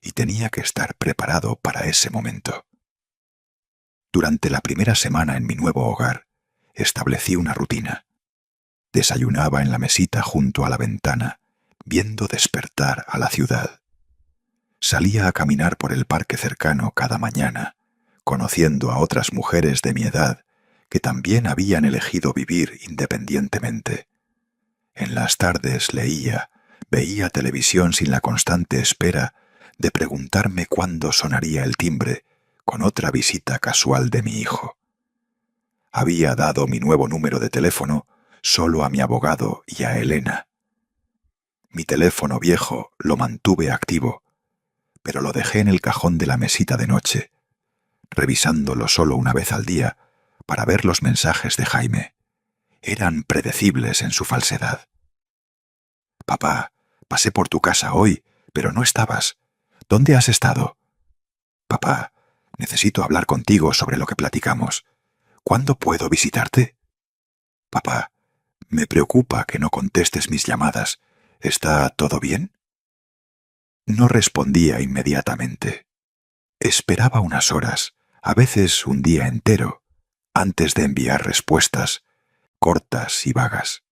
y tenía que estar preparado para ese momento. Durante la primera semana en mi nuevo hogar, establecí una rutina. Desayunaba en la mesita junto a la ventana, viendo despertar a la ciudad. Salía a caminar por el parque cercano cada mañana, conociendo a otras mujeres de mi edad que también habían elegido vivir independientemente. En las tardes leía, veía televisión sin la constante espera de preguntarme cuándo sonaría el timbre con otra visita casual de mi hijo. Había dado mi nuevo número de teléfono solo a mi abogado y a Elena. Mi teléfono viejo lo mantuve activo, pero lo dejé en el cajón de la mesita de noche, revisándolo solo una vez al día para ver los mensajes de Jaime. Eran predecibles en su falsedad. «Papá, pasé por tu casa hoy, pero no estabas. ¿Dónde has estado?» «Papá, necesito hablar contigo sobre lo que platicamos. ¿Cuándo puedo visitarte?» «Papá, me preocupa que no contestes mis llamadas. ¿Está todo bien?» No respondía inmediatamente. Esperaba unas horas, a veces un día entero, antes de enviar respuestas, cortas y vagas.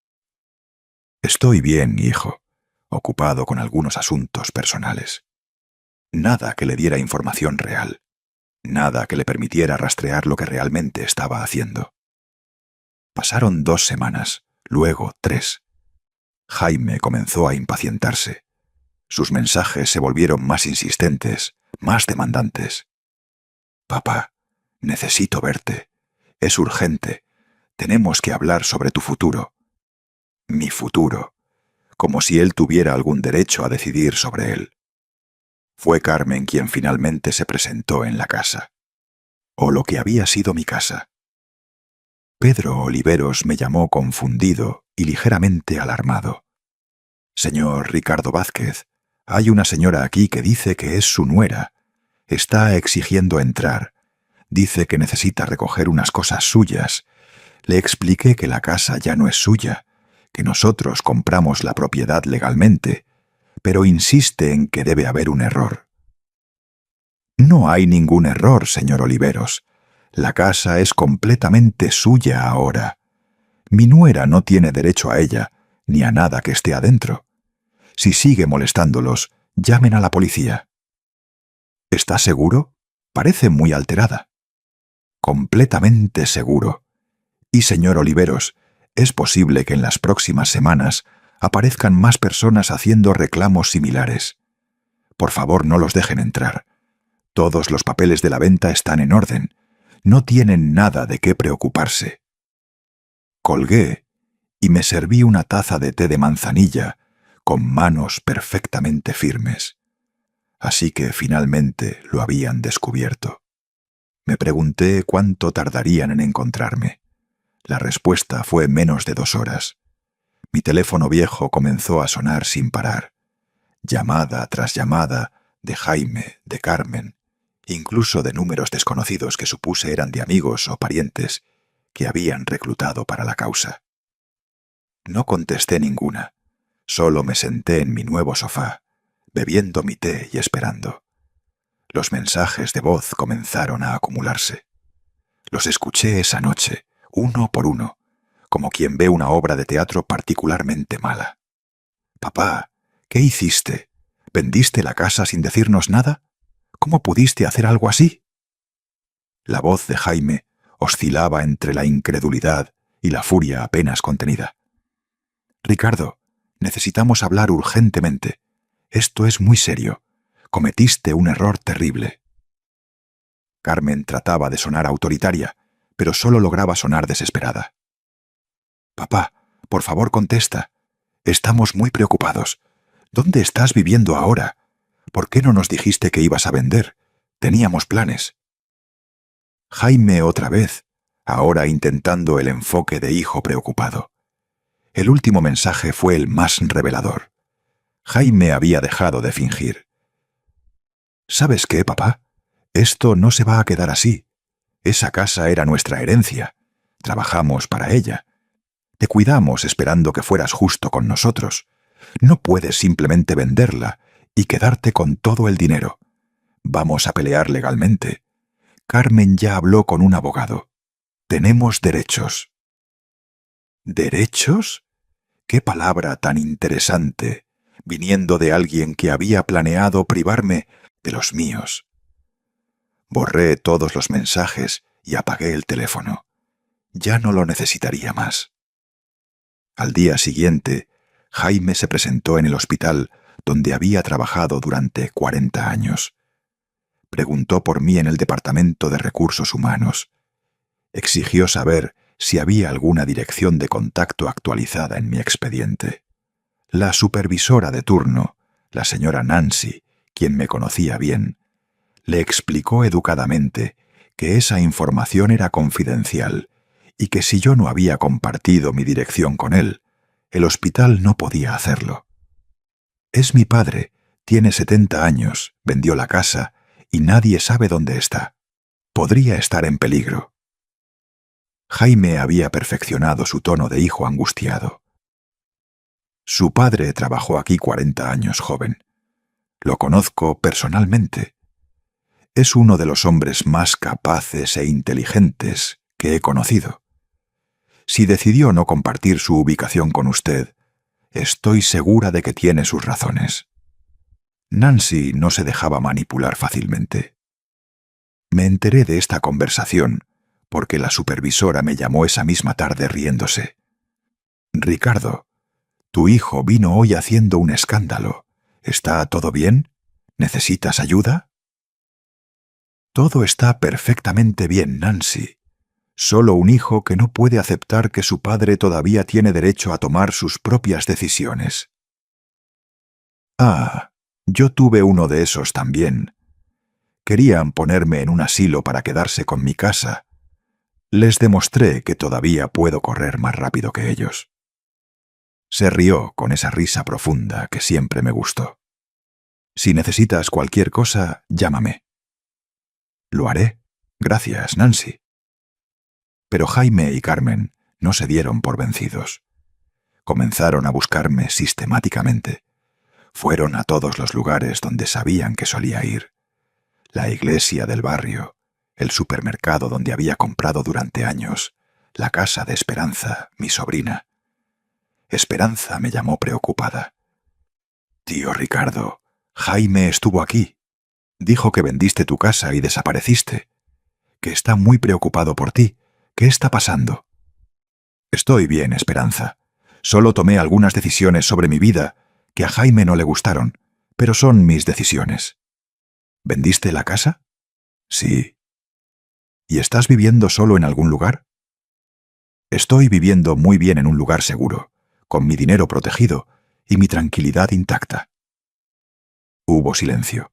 «Estoy bien, hijo, ocupado con algunos asuntos personales». Nada que le diera información real, nada que le permitiera rastrear lo que realmente estaba haciendo. Pasaron 2 semanas, luego 3. Jaime comenzó a impacientarse. Sus mensajes se volvieron más insistentes, más demandantes. «Papá, necesito verte. Es urgente. Tenemos que hablar sobre tu futuro». Mi futuro, como si él tuviera algún derecho a decidir sobre él. Fue Carmen quien finalmente se presentó en la casa, o lo que había sido mi casa. Pedro Oliveros me llamó confundido y ligeramente alarmado. «Señor Ricardo Vázquez, hay una señora aquí que dice que es su nuera. Está exigiendo entrar. Dice que necesita recoger unas cosas suyas. Le expliqué que la casa ya no es suya, que nosotros compramos la propiedad legalmente, pero insiste en que debe haber un error». «No hay ningún error, señor Oliveros. La casa es completamente suya ahora. Mi nuera no tiene derecho a ella, ni a nada que esté adentro. Si sigue molestándolos, llamen a la policía». «¿Está seguro? Parece muy alterada». «Completamente seguro. Y, señor Oliveros, es posible que en las próximas semanas aparezcan más personas haciendo reclamos similares. Por favor, no los dejen entrar. Todos los papeles de la venta están en orden. No tienen nada de qué preocuparse». Colgué y me serví una taza de té de manzanilla con manos perfectamente firmes. Así que finalmente lo habían descubierto. Me pregunté cuánto tardarían en encontrarme. La respuesta fue menos de 2 horas. Mi teléfono viejo comenzó a sonar sin parar. Llamada tras llamada de Jaime, de Carmen, incluso de números desconocidos que supuse eran de amigos o parientes que habían reclutado para la causa. No contesté ninguna, solo me senté en mi nuevo sofá, bebiendo mi té y esperando. Los mensajes de voz comenzaron a acumularse. Los escuché esa noche, uno por uno, como quien ve una obra de teatro particularmente mala. «Papá, ¿qué hiciste? ¿Vendiste la casa sin decirnos nada? ¿Cómo pudiste hacer algo así?» La voz de Jaime oscilaba entre la incredulidad y la furia apenas contenida. «Ricardo, necesitamos hablar urgentemente. Esto es muy serio. Cometiste un error terrible». Carmen trataba de sonar autoritaria, pero solo lograba sonar desesperada. «Papá, por favor contesta. Estamos muy preocupados. ¿Dónde estás viviendo ahora? ¿Por qué no nos dijiste que ibas a vender? Teníamos planes». Jaime otra vez, ahora intentando el enfoque de hijo preocupado. El último mensaje fue el más revelador. Jaime había dejado de fingir. «¿Sabes qué, papá? Esto no se va a quedar así. Esa casa era nuestra herencia. Trabajamos para ella. Te cuidamos esperando que fueras justo con nosotros. No puedes simplemente venderla y quedarte con todo el dinero. Vamos a pelear legalmente. Carmen ya habló con un abogado. Tenemos derechos». ¿Derechos? ¡Qué palabra tan interesante, viniendo de alguien que había planeado privarme de los míos! Borré todos los mensajes y apagué el teléfono. Ya no lo necesitaría más. Al día siguiente, Jaime se presentó en el hospital donde había trabajado durante 40 años. Preguntó por mí en el Departamento de Recursos Humanos. Exigió saber si había alguna dirección de contacto actualizada en mi expediente. La supervisora de turno, la señora Nancy, quien me conocía bien, le explicó educadamente que esa información era confidencial y que si yo no había compartido mi dirección con él, el hospital no podía hacerlo. «Es mi padre, tiene 70 años, vendió la casa y nadie sabe dónde está. Podría estar en peligro». Jaime había perfeccionado su tono de hijo angustiado. «Su padre trabajó aquí 40 años, joven. Lo conozco personalmente. Es uno de los hombres más capaces e inteligentes que he conocido. Si decidió no compartir su ubicación con usted, estoy segura de que tiene sus razones». Nancy no se dejaba manipular fácilmente. Me enteré de esta conversación porque la supervisora me llamó esa misma tarde riéndose. «Ricardo, tu hijo vino hoy haciendo un escándalo. ¿Está todo bien? ¿Necesitas ayuda?» «Todo está perfectamente bien, Nancy. Solo un hijo que no puede aceptar que su padre todavía tiene derecho a tomar sus propias decisiones». «Ah, yo tuve uno de esos también. Querían ponerme en un asilo para quedarse con mi casa. Les demostré que todavía puedo correr más rápido que ellos». Se rió con esa risa profunda que siempre me gustó. «Si necesitas cualquier cosa, llámame». «Lo haré. Gracias, Nancy». Pero Jaime y Carmen no se dieron por vencidos. Comenzaron a buscarme sistemáticamente. Fueron a todos los lugares donde sabían que solía ir. La iglesia del barrio, el supermercado donde había comprado durante años, la casa de Esperanza, mi sobrina. Esperanza me llamó preocupada. «Tío Ricardo, Jaime estuvo aquí. Dijo que vendiste tu casa y desapareciste. Que está muy preocupado por ti. ¿Qué está pasando?» «Estoy bien, Esperanza. Solo tomé algunas decisiones sobre mi vida que a Jaime no le gustaron, pero son mis decisiones». «¿Vendiste la casa?» «Sí». «¿Y estás viviendo solo en algún lugar?» «Estoy viviendo muy bien en un lugar seguro, con mi dinero protegido y mi tranquilidad intacta». Hubo silencio.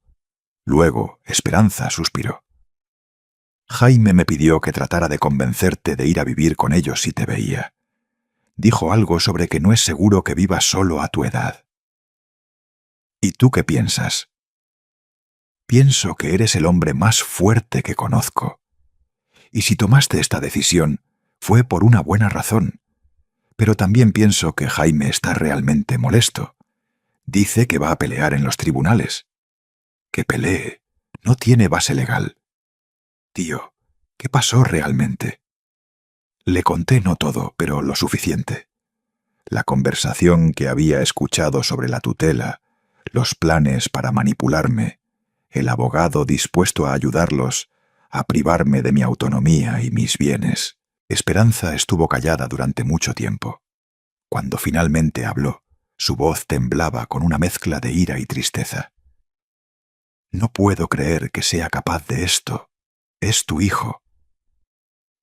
Luego, Esperanza suspiró. «Jaime me pidió que tratara de convencerte de ir a vivir con ellos si te veía. Dijo algo sobre que no es seguro que vivas solo a tu edad. ¿Y tú qué piensas? Pienso que eres el hombre más fuerte que conozco. Y si tomaste esta decisión, fue por una buena razón. Pero también pienso que Jaime está realmente molesto. Dice que va a pelear en los tribunales. Que pelee. No tiene base legal. Tío, ¿qué pasó realmente? Le conté no todo, pero lo suficiente. La conversación que había escuchado sobre la tutela, los planes para manipularme, el abogado dispuesto a ayudarlos, a privarme de mi autonomía y mis bienes. Esperanza estuvo callada durante mucho tiempo. Cuando finalmente habló, su voz temblaba con una mezcla de ira y tristeza. No puedo creer que sea capaz de esto. Es tu hijo.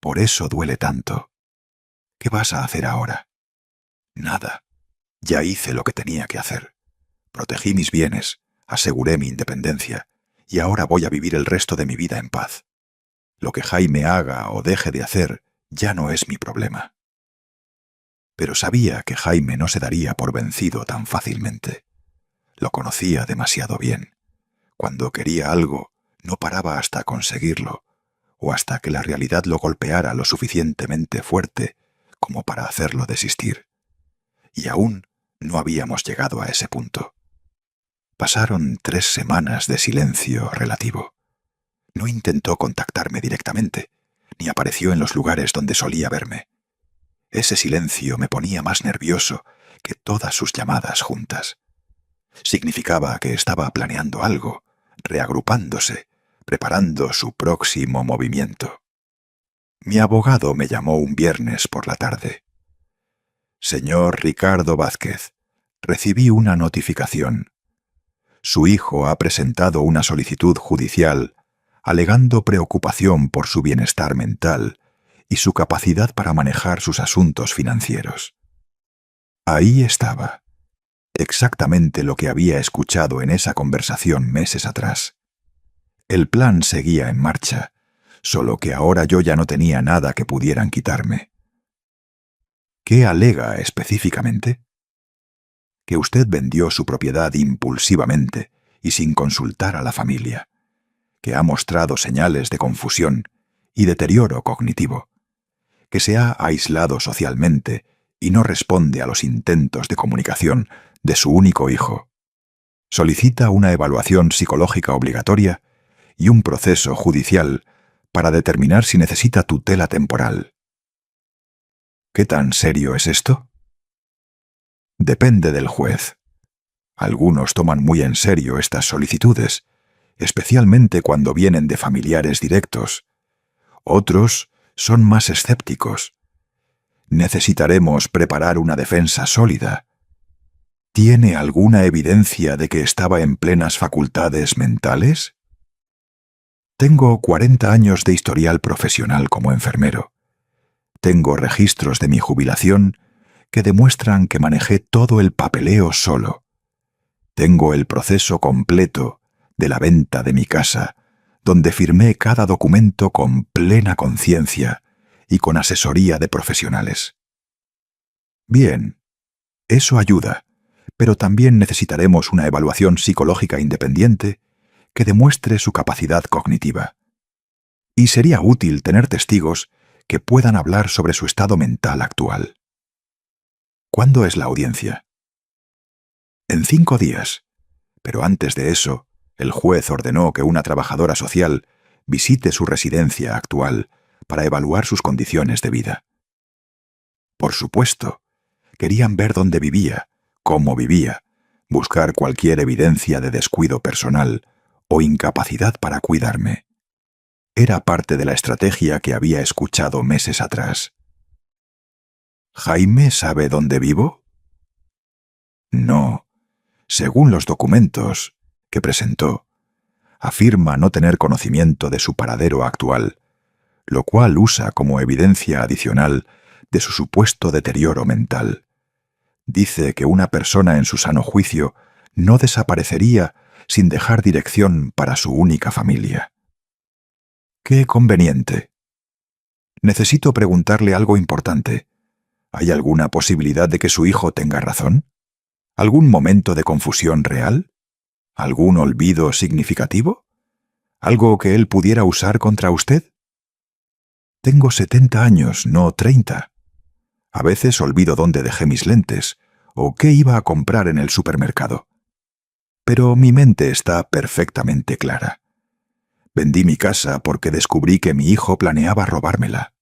Por eso duele tanto. ¿Qué vas a hacer ahora? Nada. Ya hice lo que tenía que hacer. Protegí mis bienes, aseguré mi independencia, y ahora voy a vivir el resto de mi vida en paz. Lo que Jaime haga o deje de hacer ya no es mi problema. Pero sabía que Jaime no se daría por vencido tan fácilmente. Lo conocía demasiado bien. Cuando quería algo, no paraba hasta conseguirlo, o hasta que la realidad lo golpeara lo suficientemente fuerte como para hacerlo desistir. Y aún no habíamos llegado a ese punto. Pasaron 3 semanas de silencio relativo. No intentó contactarme directamente, ni apareció en los lugares donde solía verme. Ese silencio me ponía más nervioso que todas sus llamadas juntas. Significaba que estaba planeando algo, reagrupándose, preparando su próximo movimiento. Mi abogado me llamó un viernes por la tarde. Señor Ricardo Vázquez, recibí una notificación. Su hijo ha presentado una solicitud judicial alegando preocupación por su bienestar mental y su capacidad para manejar sus asuntos financieros. Ahí estaba, exactamente lo que había escuchado en esa conversación meses atrás. El plan seguía en marcha, solo que ahora yo ya no tenía nada que pudieran quitarme. ¿Qué alega específicamente? Que usted vendió su propiedad impulsivamente y sin consultar a la familia, que ha mostrado señales de confusión y deterioro cognitivo, que se ha aislado socialmente y no responde a los intentos de comunicación de su único hijo. Solicita una evaluación psicológica obligatoria y un proceso judicial para determinar si necesita tutela temporal. ¿Qué tan serio es esto? Depende del juez. Algunos toman muy en serio estas solicitudes, especialmente cuando vienen de familiares directos. Otros son más escépticos. Necesitaremos preparar una defensa sólida. ¿Tiene alguna evidencia de que estaba en plenas facultades mentales? Tengo 40 años de historial profesional como enfermero. Tengo registros de mi jubilación que demuestran que manejé todo el papeleo solo. Tengo el proceso completo de la venta de mi casa, donde firmé cada documento con plena conciencia y con asesoría de profesionales. Bien, eso ayuda, pero también necesitaremos una evaluación psicológica independiente que demuestre su capacidad cognitiva. Y sería útil tener testigos que puedan hablar sobre su estado mental actual. ¿Cuándo es la audiencia? En 5 días, pero antes de eso, el juez ordenó que una trabajadora social visite su residencia actual para evaluar sus condiciones de vida. Por supuesto, querían ver dónde vivía, cómo vivía, buscar cualquier evidencia de descuido personal o incapacidad para cuidarme. Era parte de la estrategia que había escuchado meses atrás. ¿Jaime sabe dónde vivo? No. Según los documentos que presentó, afirma no tener conocimiento de su paradero actual, lo cual usa como evidencia adicional de su supuesto deterioro mental. Dice que una persona en su sano juicio no desaparecería sin dejar dirección para su única familia. ¡Qué conveniente! Necesito preguntarle algo importante. ¿Hay alguna posibilidad de que su hijo tenga razón? ¿Algún momento de confusión real? ¿Algún olvido significativo? ¿Algo que él pudiera usar contra usted? Tengo 70 años, no 30. A veces olvido dónde dejé mis lentes o qué iba a comprar en el supermercado. Pero mi mente está perfectamente clara. Vendí mi casa porque descubrí que mi hijo planeaba robármela.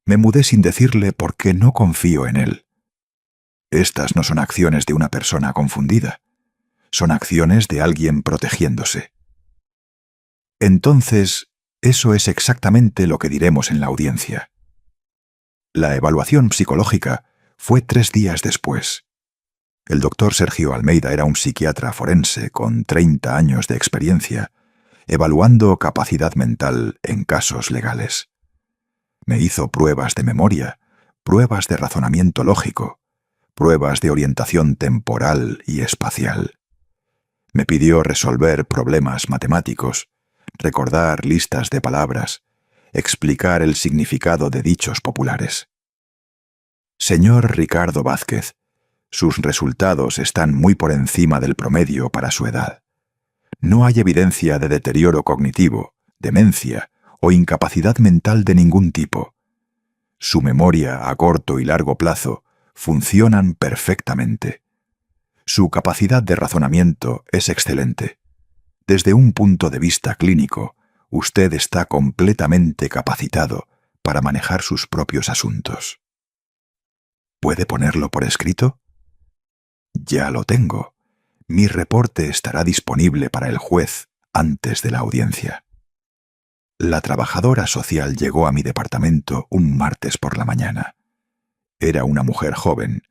Me mudé sin decirle porque no confío en él. Estas no son acciones de una persona confundida. Son acciones de alguien protegiéndose. Entonces, eso es exactamente lo que diremos en la audiencia. La evaluación psicológica fue 3 días después. El doctor Sergio Almeida era un psiquiatra forense con 30 años de experiencia, evaluando capacidad mental en casos legales. Me hizo pruebas de memoria, pruebas de razonamiento lógico, pruebas de orientación temporal y espacial. Me pidió resolver problemas matemáticos, recordar listas de palabras, explicar el significado de dichos populares. Señor Ricardo Vázquez, sus resultados están muy por encima del promedio para su edad. No hay evidencia de deterioro cognitivo, demencia o incapacidad mental de ningún tipo. Su memoria a corto y largo plazo funcionan perfectamente. Su capacidad de razonamiento es excelente. Desde un punto de vista clínico, usted está completamente capacitado para manejar sus propios asuntos. ¿Puede ponerlo por escrito? Ya lo tengo. Mi reporte estará disponible para el juez antes de la audiencia. La trabajadora social llegó a mi departamento un martes por la mañana. Era una mujer joven,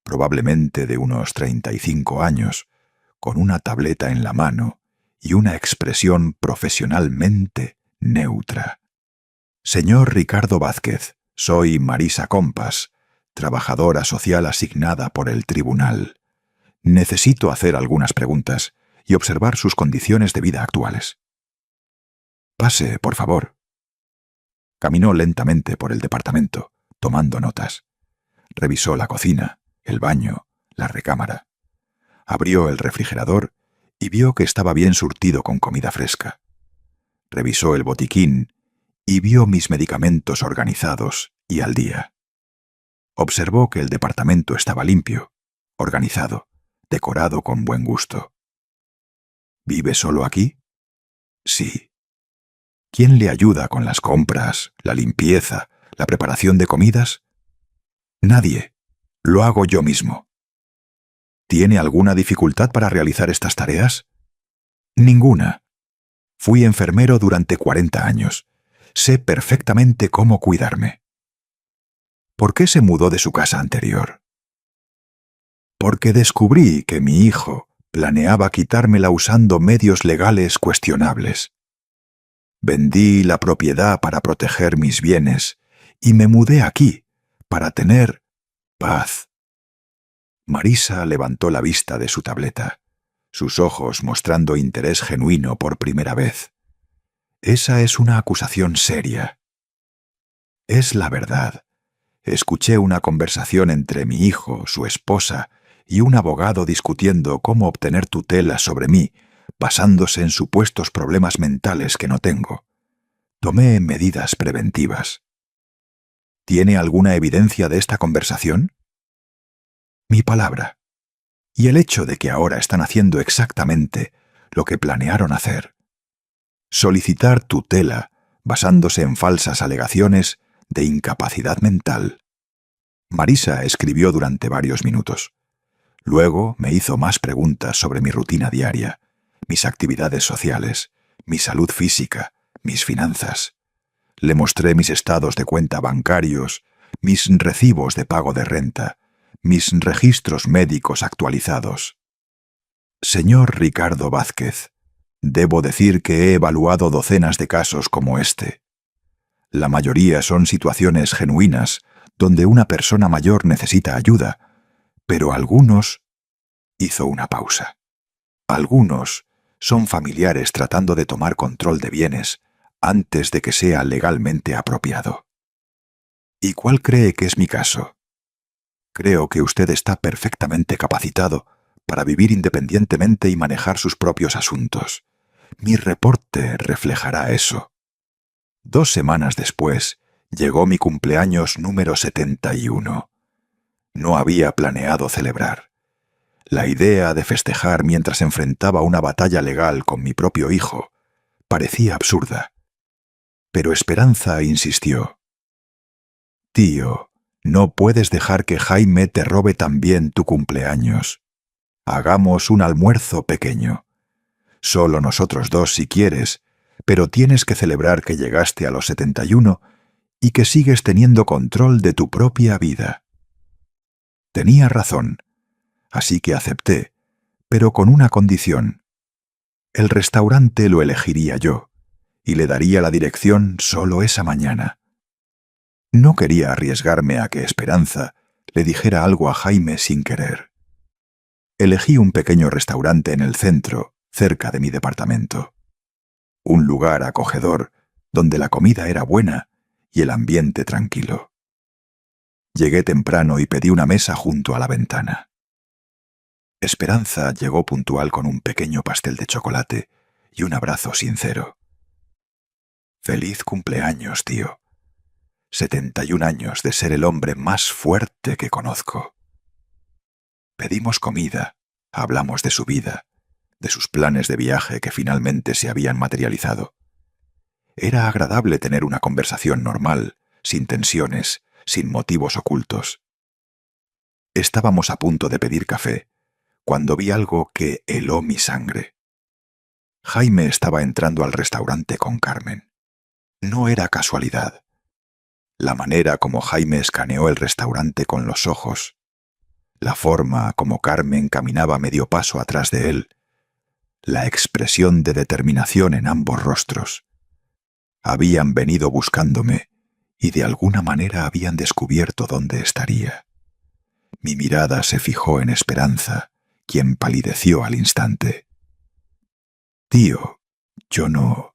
probablemente de unos 35 años, con una tableta en la mano y una expresión profesionalmente neutra. Señor Ricardo Vázquez, soy Marisa Compas, trabajadora social asignada por el tribunal. Necesito hacer algunas preguntas y observar sus condiciones de vida actuales. Pase, por favor. Caminó lentamente por el departamento, tomando notas. Revisó la cocina, el baño, la recámara. Abrió el refrigerador y vio que estaba bien surtido con comida fresca. Revisó el botiquín y vio mis medicamentos organizados y al día. Observó que el departamento estaba limpio, organizado, decorado con buen gusto. ¿Vive solo aquí? Sí. ¿Quién le ayuda con las compras, la limpieza, la preparación de comidas? Nadie. Lo hago yo mismo. ¿Tiene alguna dificultad para realizar estas tareas? Ninguna. Fui enfermero durante 40 años. Sé perfectamente cómo cuidarme. ¿Por qué se mudó de su casa anterior? Porque descubrí que mi hijo planeaba quitármela usando medios legales cuestionables. Vendí la propiedad para proteger mis bienes y me mudé aquí para tener paz. Marisa levantó la vista de su tableta, sus ojos mostrando interés genuino por primera vez. Esa es una acusación seria. Es la verdad. Escuché una conversación entre mi hijo, su esposa y un abogado discutiendo cómo obtener tutela sobre mí, basándose en supuestos problemas mentales que no tengo. Tomé medidas preventivas. ¿Tiene alguna evidencia de esta conversación? Mi palabra. Y el hecho de que ahora están haciendo exactamente lo que planearon hacer. Solicitar tutela basándose en falsas alegaciones de incapacidad mental. Marisa escribió durante varios minutos. Luego me hizo más preguntas sobre mi rutina diaria, mis actividades sociales, mi salud física, mis finanzas. Le mostré mis estados de cuenta bancarios, mis recibos de pago de renta, mis registros médicos actualizados. Señor Ricardo Vázquez, debo decir que he evaluado docenas de casos como este. La mayoría son situaciones genuinas donde una persona mayor necesita ayuda, pero algunos... Hizo una pausa. Algunos son familiares tratando de tomar control de bienes antes de que sea legalmente apropiado. ¿Y cuál cree que es mi caso? Creo que usted está perfectamente capacitado para vivir independientemente y manejar sus propios asuntos. Mi reporte reflejará eso. 2 semanas después, llegó mi cumpleaños número 71. No había planeado celebrar. La idea de festejar mientras enfrentaba una batalla legal con mi propio hijo parecía absurda. Pero Esperanza insistió. «Tío, no puedes dejar que Jaime te robe también tu cumpleaños. Hagamos un almuerzo pequeño. Solo nosotros dos si quieres, pero tienes que celebrar que llegaste a los 71 y que sigues teniendo control de tu propia vida». Tenía razón, así que acepté, pero con una condición. El restaurante lo elegiría yo, y le daría la dirección solo esa mañana. No quería arriesgarme a que Esperanza le dijera algo a Jaime sin querer. Elegí un pequeño restaurante en el centro, cerca de mi departamento. Un lugar acogedor, donde la comida era buena y el ambiente tranquilo. Llegué temprano y pedí una mesa junto a la ventana. Esperanza llegó puntual con un pequeño pastel de chocolate y un abrazo sincero. «Feliz cumpleaños, tío. 71 años de ser el hombre más fuerte que conozco». Pedimos comida, hablamos de su vida, de sus planes de viaje que finalmente se habían materializado. Era agradable tener una conversación normal, sin tensiones, sin motivos ocultos. Estábamos a punto de pedir café, cuando vi algo que heló mi sangre. Jaime estaba entrando al restaurante con Carmen. No era casualidad. La manera como Jaime escaneó el restaurante con los ojos, la forma como Carmen caminaba medio paso atrás de él, la expresión de determinación en ambos rostros. Habían venido buscándome y de alguna manera habían descubierto dónde estaría. Mi mirada se fijó en Esperanza, quien palideció al instante. «Tío, yo no...».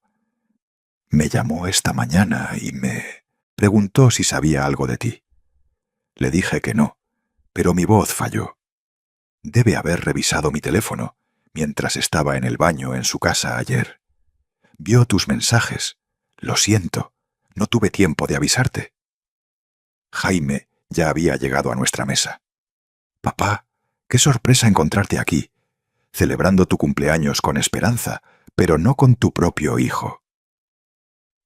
«Me llamó esta mañana y me preguntó si sabía algo de ti. Le dije que no, pero mi voz falló. Debe haber revisado mi teléfono mientras estaba en el baño en su casa ayer. Vio tus mensajes. Lo siento, no tuve tiempo de avisarte». Jaime ya había llegado a nuestra mesa. «Papá, qué sorpresa encontrarte aquí, celebrando tu cumpleaños con Esperanza, pero no con tu propio hijo».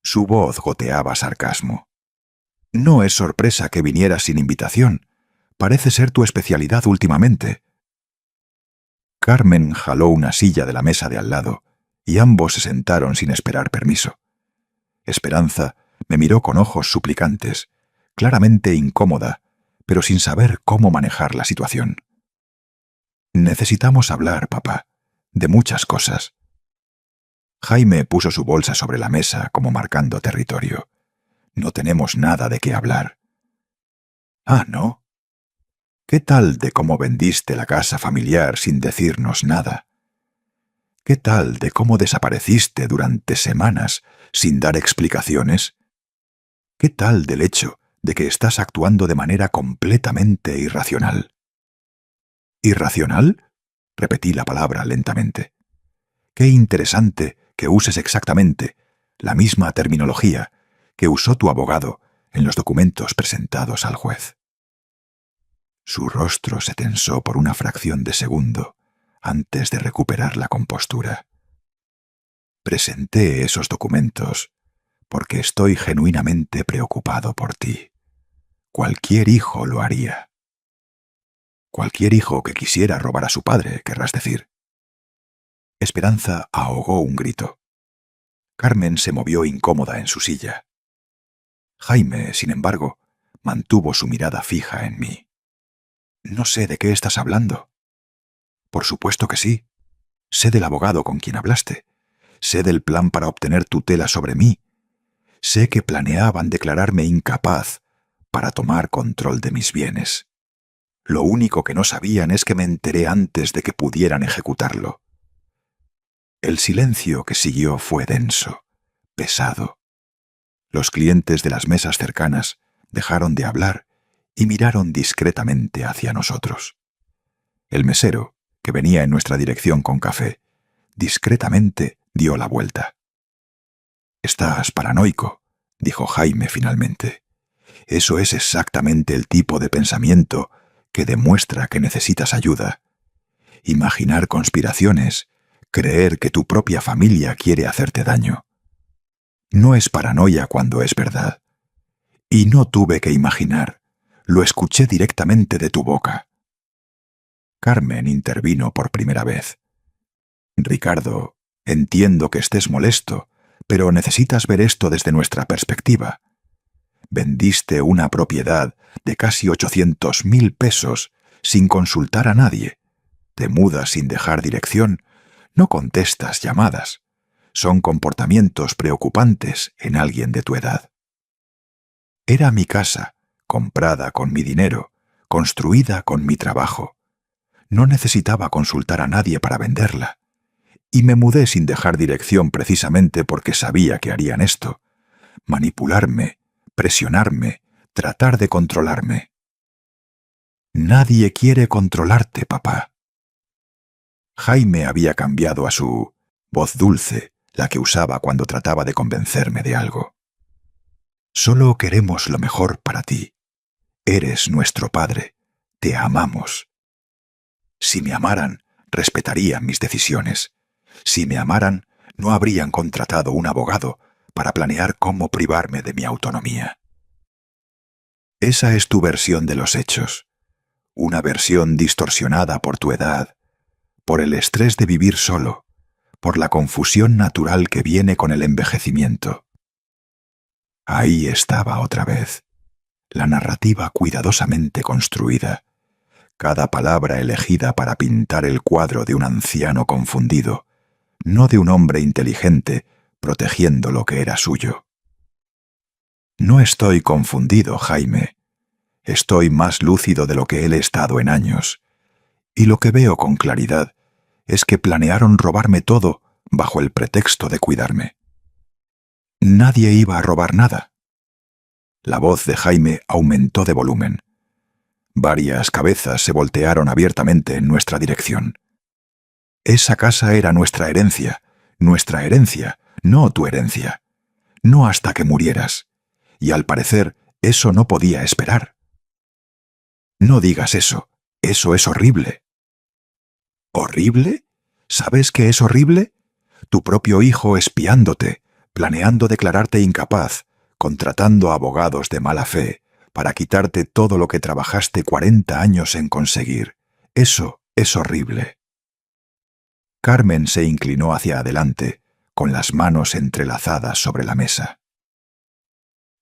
Su voz goteaba sarcasmo. «No es sorpresa que vinieras sin invitación. Parece ser tu especialidad últimamente». Carmen jaló una silla de la mesa de al lado, y ambos se sentaron sin esperar permiso. Esperanza me miró con ojos suplicantes, claramente incómoda, pero sin saber cómo manejar la situación. «Necesitamos hablar, papá, de muchas cosas». Jaime puso su bolsa sobre la mesa como marcando territorio. «No tenemos nada de qué hablar». «Ah, ¿no? ¿Qué tal de cómo vendiste la casa familiar sin decirnos nada? ¿Qué tal de cómo desapareciste durante semanas sin dar explicaciones? ¿Qué tal del hecho de que estás actuando de manera completamente irracional?» «¿Irracional?», repetí la palabra lentamente. «Qué interesante que uses exactamente la misma terminología que usó tu abogado en los documentos presentados al juez». Su rostro se tensó por una fracción de segundo antes de recuperar la compostura. «Presenté esos documentos porque estoy genuinamente preocupado por ti. Cualquier hijo lo haría». «Cualquier hijo que quisiera robar a su padre, querrás decir». Esperanza ahogó un grito. Carmen se movió incómoda en su silla. Jaime, sin embargo, mantuvo su mirada fija en mí. «No sé de qué estás hablando». «Por supuesto que sí. Sé del abogado con quien hablaste. Sé del plan para obtener tutela sobre mí. Sé que planeaban declararme incapaz para tomar control de mis bienes. Lo único que no sabían es que me enteré antes de que pudieran ejecutarlo». El silencio que siguió fue denso, pesado. Los clientes de las mesas cercanas dejaron de hablar y miraron discretamente hacia nosotros. El mesero, que venía en nuestra dirección con café, discretamente dio la vuelta. «Estás paranoico», dijo Jaime finalmente. «Eso es exactamente el tipo de pensamiento que demuestra que necesitas ayuda. Imaginar conspiraciones, creer que tu propia familia quiere hacerte daño. No es paranoia cuando es verdad. Y no tuve que imaginar, lo escuché directamente de tu boca». Carmen intervino por primera vez. «Ricardo, entiendo que estés molesto, pero necesitas ver esto desde nuestra perspectiva. Vendiste una propiedad de casi 800.000 pesos sin consultar a nadie. Te mudas sin dejar dirección, no contestas llamadas. Son comportamientos preocupantes en alguien de tu edad. Era mi casa, comprada con mi dinero, construida con mi trabajo. No necesitaba consultar a nadie para venderla. Y me mudé sin dejar dirección precisamente porque sabía que harían esto. Manipularme, presionarme, tratar de controlarme. Nadie quiere controlarte, papá. Jaime había cambiado a su voz dulce, la que usaba cuando trataba de convencerme de algo. Solo queremos lo mejor para ti. Eres nuestro padre. Te amamos. Si me amaran, respetarían mis decisiones. Si me amaran, no habrían contratado un abogado para planear cómo privarme de mi autonomía. Esa es tu versión de los hechos. Una versión distorsionada por tu edad, por el estrés de vivir solo, por la confusión natural que viene con el envejecimiento. Ahí estaba otra vez, la narrativa cuidadosamente construida, cada palabra elegida para pintar el cuadro de un anciano confundido, no de un hombre inteligente protegiendo lo que era suyo. No estoy confundido, Jaime. Estoy más lúcido de lo que he estado en años, y lo que veo con claridad es que planearon robarme todo bajo el pretexto de cuidarme. Nadie iba a robar nada. La voz de Jaime aumentó de volumen. Varias cabezas se voltearon abiertamente en nuestra dirección. Esa casa era nuestra herencia, no tu herencia. No hasta que murieras. Y al parecer, eso no podía esperar. No digas eso. Eso es horrible. ¿Horrible? ¿Sabes qué es horrible? Tu propio hijo espiándote, planeando declararte incapaz, contratando abogados de mala fe para quitarte todo lo que trabajaste 40 años en conseguir. Eso es horrible. Carmen se inclinó hacia adelante, con las manos entrelazadas sobre la mesa.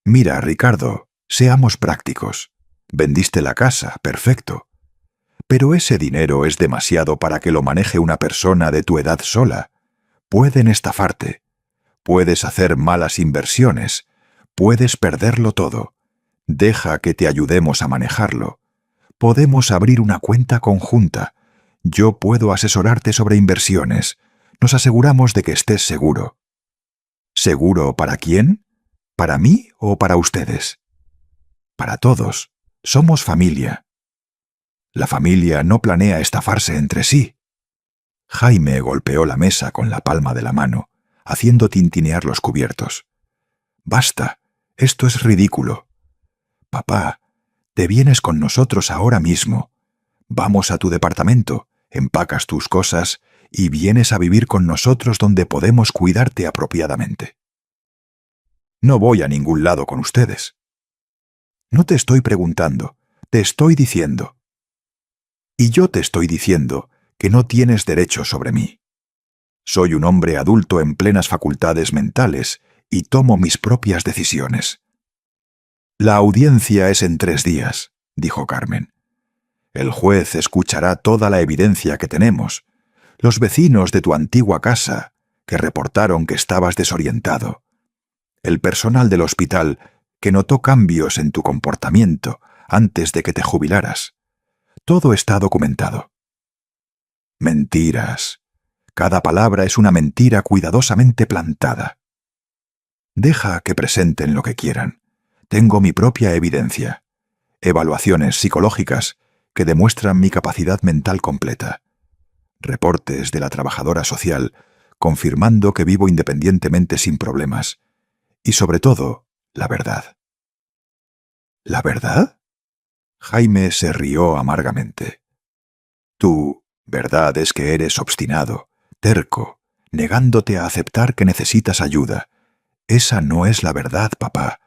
Mira, Ricardo, seamos prácticos. Vendiste la casa, perfecto. Pero ese dinero es demasiado para que lo maneje una persona de tu edad sola. Pueden estafarte. Puedes hacer malas inversiones. Puedes perderlo todo. Deja que te ayudemos a manejarlo. Podemos abrir una cuenta conjunta. Yo puedo asesorarte sobre inversiones. Nos aseguramos de que estés seguro. ¿Seguro para quién? ¿Para mí o para ustedes? Para todos. Somos familia. La familia no planea estafarse entre sí. Jaime golpeó la mesa con la palma de la mano, haciendo tintinear los cubiertos. Basta, esto es ridículo. Papá, te vienes con nosotros ahora mismo. Vamos a tu departamento, empacas tus cosas y vienes a vivir con nosotros donde podemos cuidarte apropiadamente. No voy a ningún lado con ustedes. No te estoy preguntando, te estoy diciendo. Y yo te estoy diciendo que no tienes derecho sobre mí. Soy un hombre adulto en plenas facultades mentales y tomo mis propias decisiones. La audiencia es en 3 días, dijo Carmen. El juez escuchará toda la evidencia que tenemos. Los vecinos de tu antigua casa, que reportaron que estabas desorientado. El personal del hospital, que notó cambios en tu comportamiento antes de que te jubilaras. Todo está documentado. Mentiras. Cada palabra es una mentira cuidadosamente plantada. Deja que presenten lo que quieran. Tengo mi propia evidencia. evaluaciones psicológicas que demuestran mi capacidad mental completa, reportes de la trabajadora social confirmando que vivo independientemente sin problemas, y sobre todo, la verdad. ¿La verdad? Jaime se rió amargamente. Tu verdad es que eres obstinado, terco, negándote a aceptar que necesitas ayuda. Esa no es la verdad, papá.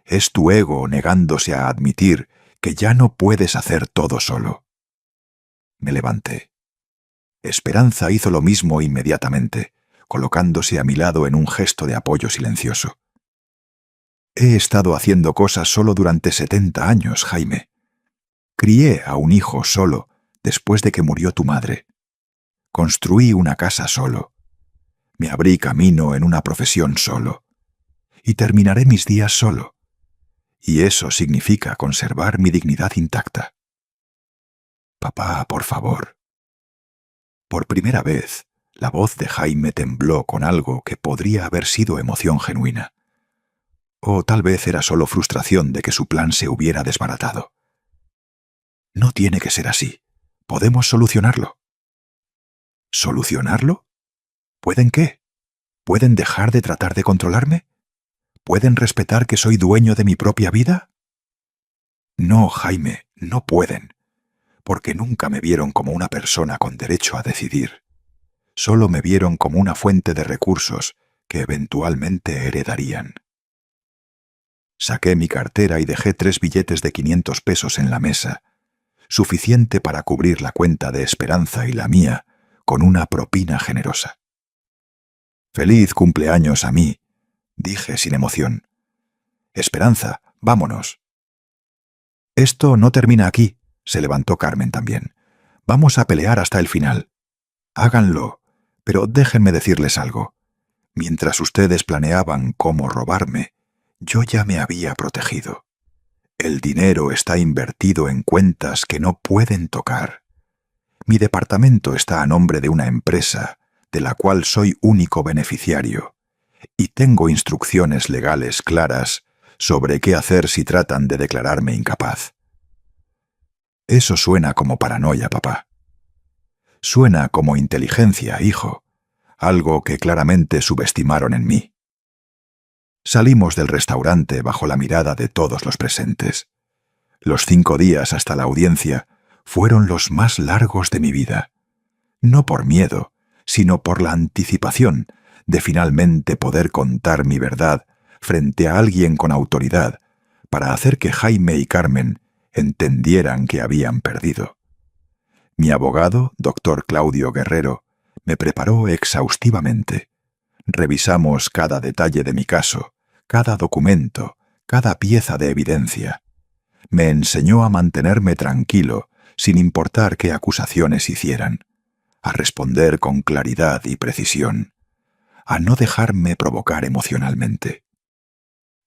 Es tu ego negándose a admitir que ya no puedes hacer todo solo. Me levanté. Esperanza hizo lo mismo inmediatamente, colocándose a mi lado en un gesto de apoyo silencioso. He estado haciendo cosas solo durante 70 años, Jaime. Crié a un hijo solo después de que murió tu madre. Construí una casa solo. Me abrí camino en una profesión solo. Y terminaré mis días solo. Y eso significa conservar mi dignidad intacta. Papá, por favor. Por primera vez, la voz de Jaime tembló con algo que podría haber sido emoción genuina. O tal vez era solo frustración de que su plan se hubiera desbaratado. No tiene que ser así. Podemos solucionarlo. ¿Solucionarlo? ¿Pueden qué? ¿Pueden dejar de tratar de controlarme? ¿Pueden respetar que soy dueño de mi propia vida? No, Jaime, no pueden, porque nunca me vieron como una persona con derecho a decidir. Solo me vieron como una fuente de recursos que eventualmente heredarían. Saqué mi cartera y dejé 3 billetes de 500 pesos en la mesa, suficiente para cubrir la cuenta de Esperanza y la mía con una propina generosa. «Feliz cumpleaños a mí», dije sin emoción. «Esperanza, vámonos». «Esto no termina aquí», se levantó Carmen también. «Vamos a pelear hasta el final». «Háganlo, pero déjenme decirles algo. Mientras ustedes planeaban cómo robarme, yo ya me había protegido. El dinero está invertido en cuentas que no pueden tocar. Mi departamento está a nombre de una empresa de la cual soy único beneficiario, y tengo instrucciones legales claras sobre qué hacer si tratan de declararme incapaz». Eso suena como paranoia, papá. Suena como inteligencia, hijo, algo que claramente subestimaron en mí. Salimos del restaurante bajo la mirada de todos los presentes. Los 5 días hasta la audiencia fueron los más largos de mi vida. No por miedo, sino por la anticipación de finalmente poder contar mi verdad frente a alguien con autoridad para hacer que Jaime y Carmen entendieran que habían perdido. Mi abogado, doctor Claudio Guerrero, me preparó exhaustivamente. Revisamos cada detalle de mi caso, cada documento, cada pieza de evidencia. Me enseñó a mantenerme tranquilo, sin importar qué acusaciones hicieran, a responder con claridad y precisión, a no dejarme provocar emocionalmente.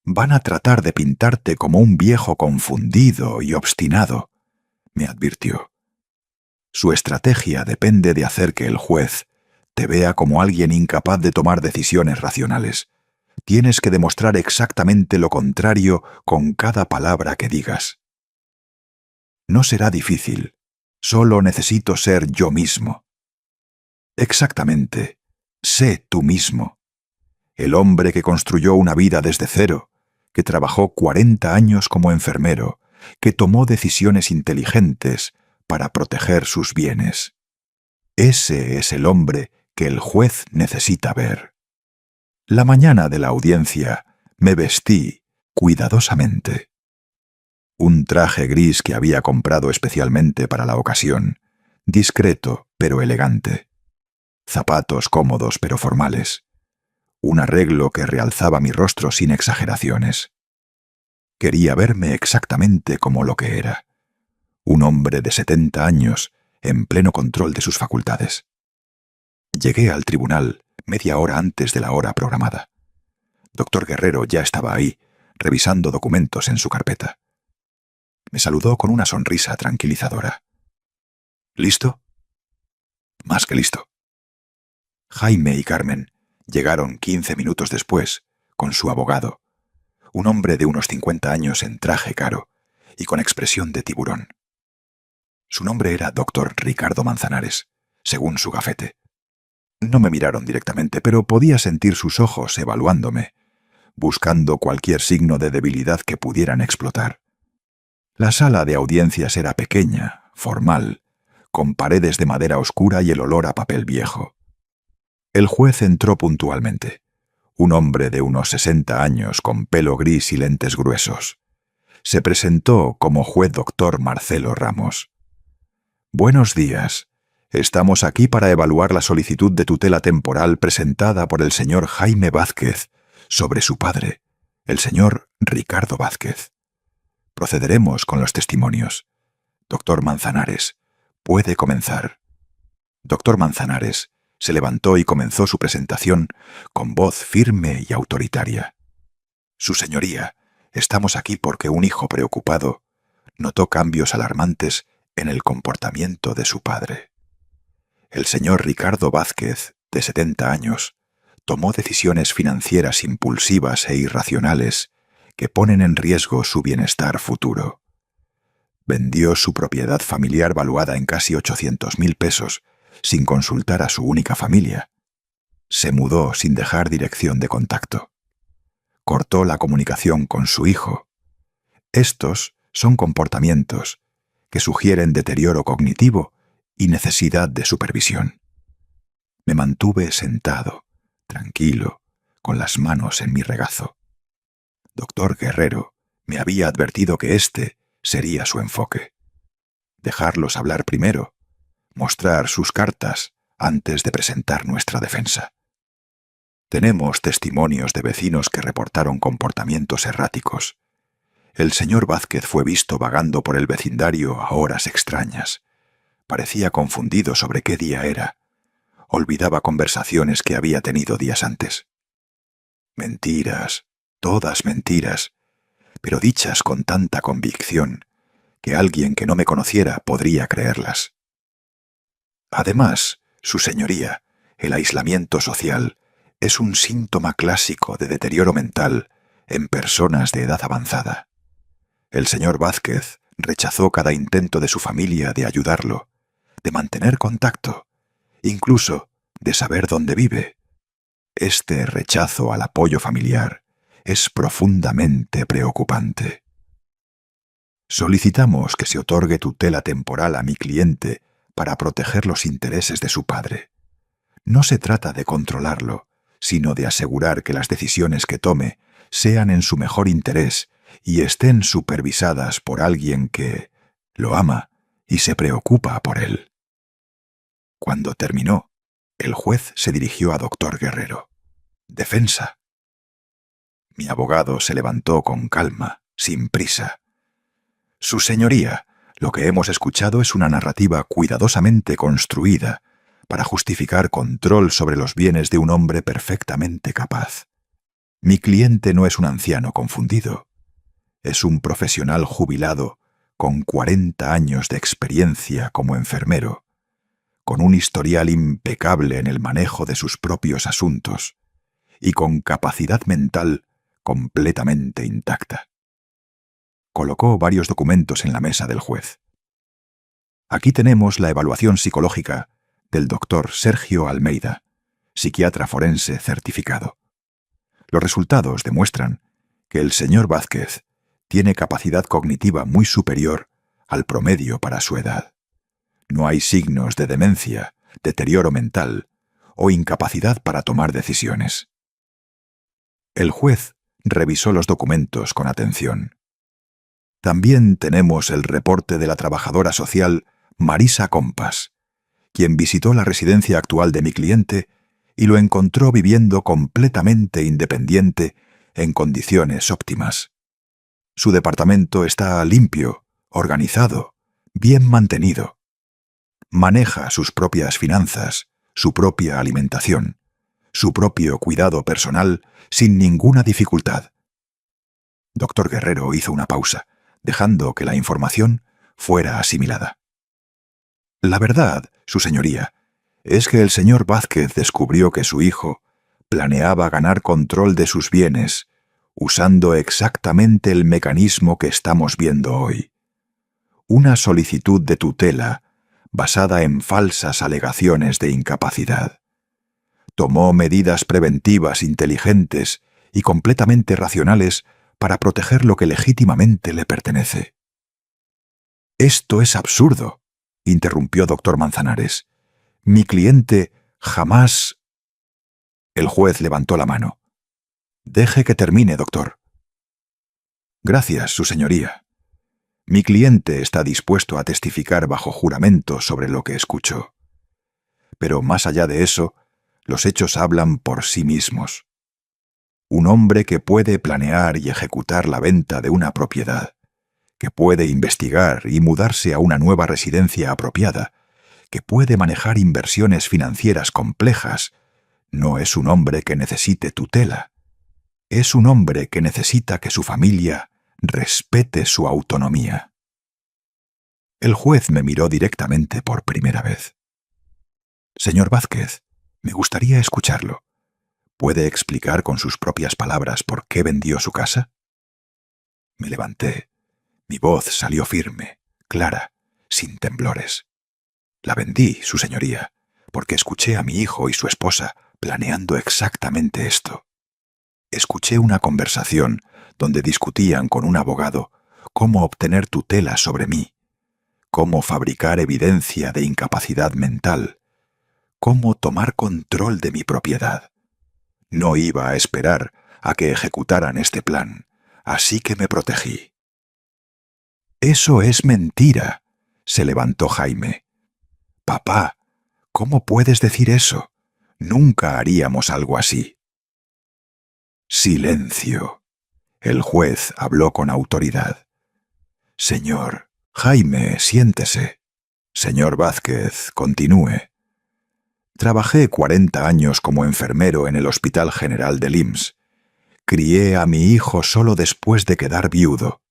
«Van a tratar de pintarte como un viejo confundido y obstinado», me advirtió. «Su estrategia depende de hacer que el juez te vea como alguien incapaz de tomar decisiones racionales. Tienes que demostrar exactamente lo contrario con cada palabra que digas». «No será difícil. Solo necesito ser yo mismo». «Exactamente. Sé tú mismo. El hombre que construyó una vida desde cero, que trabajó 40 años como enfermero, que tomó decisiones inteligentes para proteger sus bienes. Ese es el hombre que el juez necesita ver». La mañana de la audiencia me vestí cuidadosamente. Un traje gris que había comprado especialmente para la ocasión, discreto pero elegante. Zapatos cómodos pero formales. Un arreglo que realzaba mi rostro sin exageraciones. Quería verme exactamente como lo que era. Un hombre de 70 años en pleno control de sus facultades. Llegué al tribunal media hora antes de la hora programada. Doctor Guerrero ya estaba ahí, revisando documentos en su carpeta. Me saludó con una sonrisa tranquilizadora. ¿Listo? Más que listo. Jaime y Carmen llegaron 15 minutos después, con su abogado, un hombre de unos 50 años en traje caro, y con expresión de tiburón. Su nombre era Dr. Ricardo Manzanares, según su gafete. No me miraron directamente, pero podía sentir sus ojos evaluándome, buscando cualquier signo de debilidad que pudieran explotar. La sala de audiencias era pequeña, formal, con paredes de madera oscura y el olor a papel viejo. El juez entró puntualmente, un hombre de unos 60 años con pelo gris y lentes gruesos. Se presentó como juez doctor Marcelo Ramos. «Buenos días. Estamos aquí para evaluar la solicitud de tutela temporal presentada por el señor Jaime Vázquez sobre su padre, el señor Ricardo Vázquez. Procederemos con los testimonios. Doctor Manzanares, puede comenzar». Doctor Manzanares se levantó y comenzó su presentación con voz firme y autoritaria. «Su señoría, estamos aquí porque un hijo preocupado notó cambios alarmantes en el comportamiento de su padre. El señor Ricardo Vázquez, de 70 años, tomó decisiones financieras impulsivas e irracionales que ponen en riesgo su bienestar futuro. Vendió su propiedad familiar valuada en casi 800.000 pesos sin consultar a su única familia. Se mudó sin dejar dirección de contacto. Cortó la comunicación con su hijo. Estos son comportamientos que sugieren deterioro cognitivo y necesidad de supervisión. Me mantuve sentado, tranquilo, con las manos en mi regazo. Doctor Guerrero me había advertido que este sería su enfoque. Dejarlos hablar primero, mostrar sus cartas antes de presentar nuestra defensa. Tenemos testimonios de vecinos que reportaron comportamientos erráticos. El señor Vázquez fue visto vagando por el vecindario a horas extrañas. Parecía confundido sobre qué día era. Olvidaba conversaciones que había tenido días antes. Mentiras, todas mentiras, pero dichas con tanta convicción que alguien que no me conociera podría creerlas. Además, su señoría, el aislamiento social es un síntoma clásico de deterioro mental en personas de edad avanzada. El señor Vázquez rechazó cada intento de su familia de ayudarlo, de mantener contacto, incluso de saber dónde vive. Este rechazo al apoyo familiar es profundamente preocupante. Solicitamos que se otorgue tutela temporal a mi cliente para proteger los intereses de su padre. No se trata de controlarlo, sino de asegurar que las decisiones que tome sean en su mejor interés y estén supervisadas por alguien que lo ama y se preocupa por él. Cuando terminó, el juez se dirigió a doctor Guerrero. «Defensa». Mi abogado se levantó con calma, sin prisa. «Su señoría, lo que hemos escuchado es una narrativa cuidadosamente construida para justificar control sobre los bienes de un hombre perfectamente capaz. Mi cliente no es un anciano confundido. Es un profesional jubilado con 40 años de experiencia como enfermero, con un historial impecable en el manejo de sus propios asuntos y con capacidad mental completamente intacta». Colocó varios documentos en la mesa del juez. «Aquí tenemos la evaluación psicológica del doctor Sergio Almeida, psiquiatra forense certificado. Los resultados demuestran que el señor Vázquez tiene capacidad cognitiva muy superior al promedio para su edad. No hay signos de demencia, deterioro mental o incapacidad para tomar decisiones». El juez revisó los documentos con atención. También tenemos el reporte de la trabajadora social Marisa Compas, quien visitó la residencia actual de mi cliente y lo encontró viviendo completamente independiente en condiciones óptimas. Su departamento está limpio, organizado, bien mantenido. Maneja sus propias finanzas, su propia alimentación, su propio cuidado personal sin ninguna dificultad. Doctor Guerrero hizo una pausa, dejando que la información fuera asimilada. «La verdad, su señoría, es que el señor Vázquez descubrió que su hijo planeaba ganar control de sus bienes usando exactamente el mecanismo que estamos viendo hoy. Una solicitud de tutela basada en falsas alegaciones de incapacidad. Tomó medidas preventivas inteligentes y completamente racionales para proteger lo que legítimamente le pertenece. «Esto es absurdo», interrumpió doctor Manzanares. «Mi cliente jamás...» El juez levantó la mano. «Deje que termine, doctor». «Gracias, su señoría. Mi cliente está dispuesto a testificar bajo juramento sobre lo que escuchó. Pero más allá de eso, los hechos hablan por sí mismos. Un hombre que puede planear y ejecutar la venta de una propiedad, que puede investigar y mudarse a una nueva residencia apropiada, que puede manejar inversiones financieras complejas, no es un hombre que necesite tutela. Es un hombre que necesita que su familia respete su autonomía». El juez me miró directamente por primera vez. «Señor Vázquez, me gustaría escucharlo. ¿Puede explicar con sus propias palabras por qué vendió su casa?» Me levanté. Mi voz salió firme, clara, sin temblores. «La vendí, su señoría, porque escuché a mi hijo y su esposa planeando exactamente esto. Escuché una conversación donde discutían con un abogado cómo obtener tutela sobre mí, cómo fabricar evidencia de incapacidad mental, cómo tomar control de mi propiedad. No iba a esperar a que ejecutaran este plan, así que me protegí». «Eso es mentira», se levantó Jaime. «Papá, ¿cómo puedes decir eso? Nunca haríamos algo así». «Silencio». El juez habló con autoridad. «Señor, Jaime, siéntese. Señor Vázquez, continúe. Trabajé 40 años como enfermero en el Hospital General del IMSS. Crié a mi hijo solo después de quedar viudo.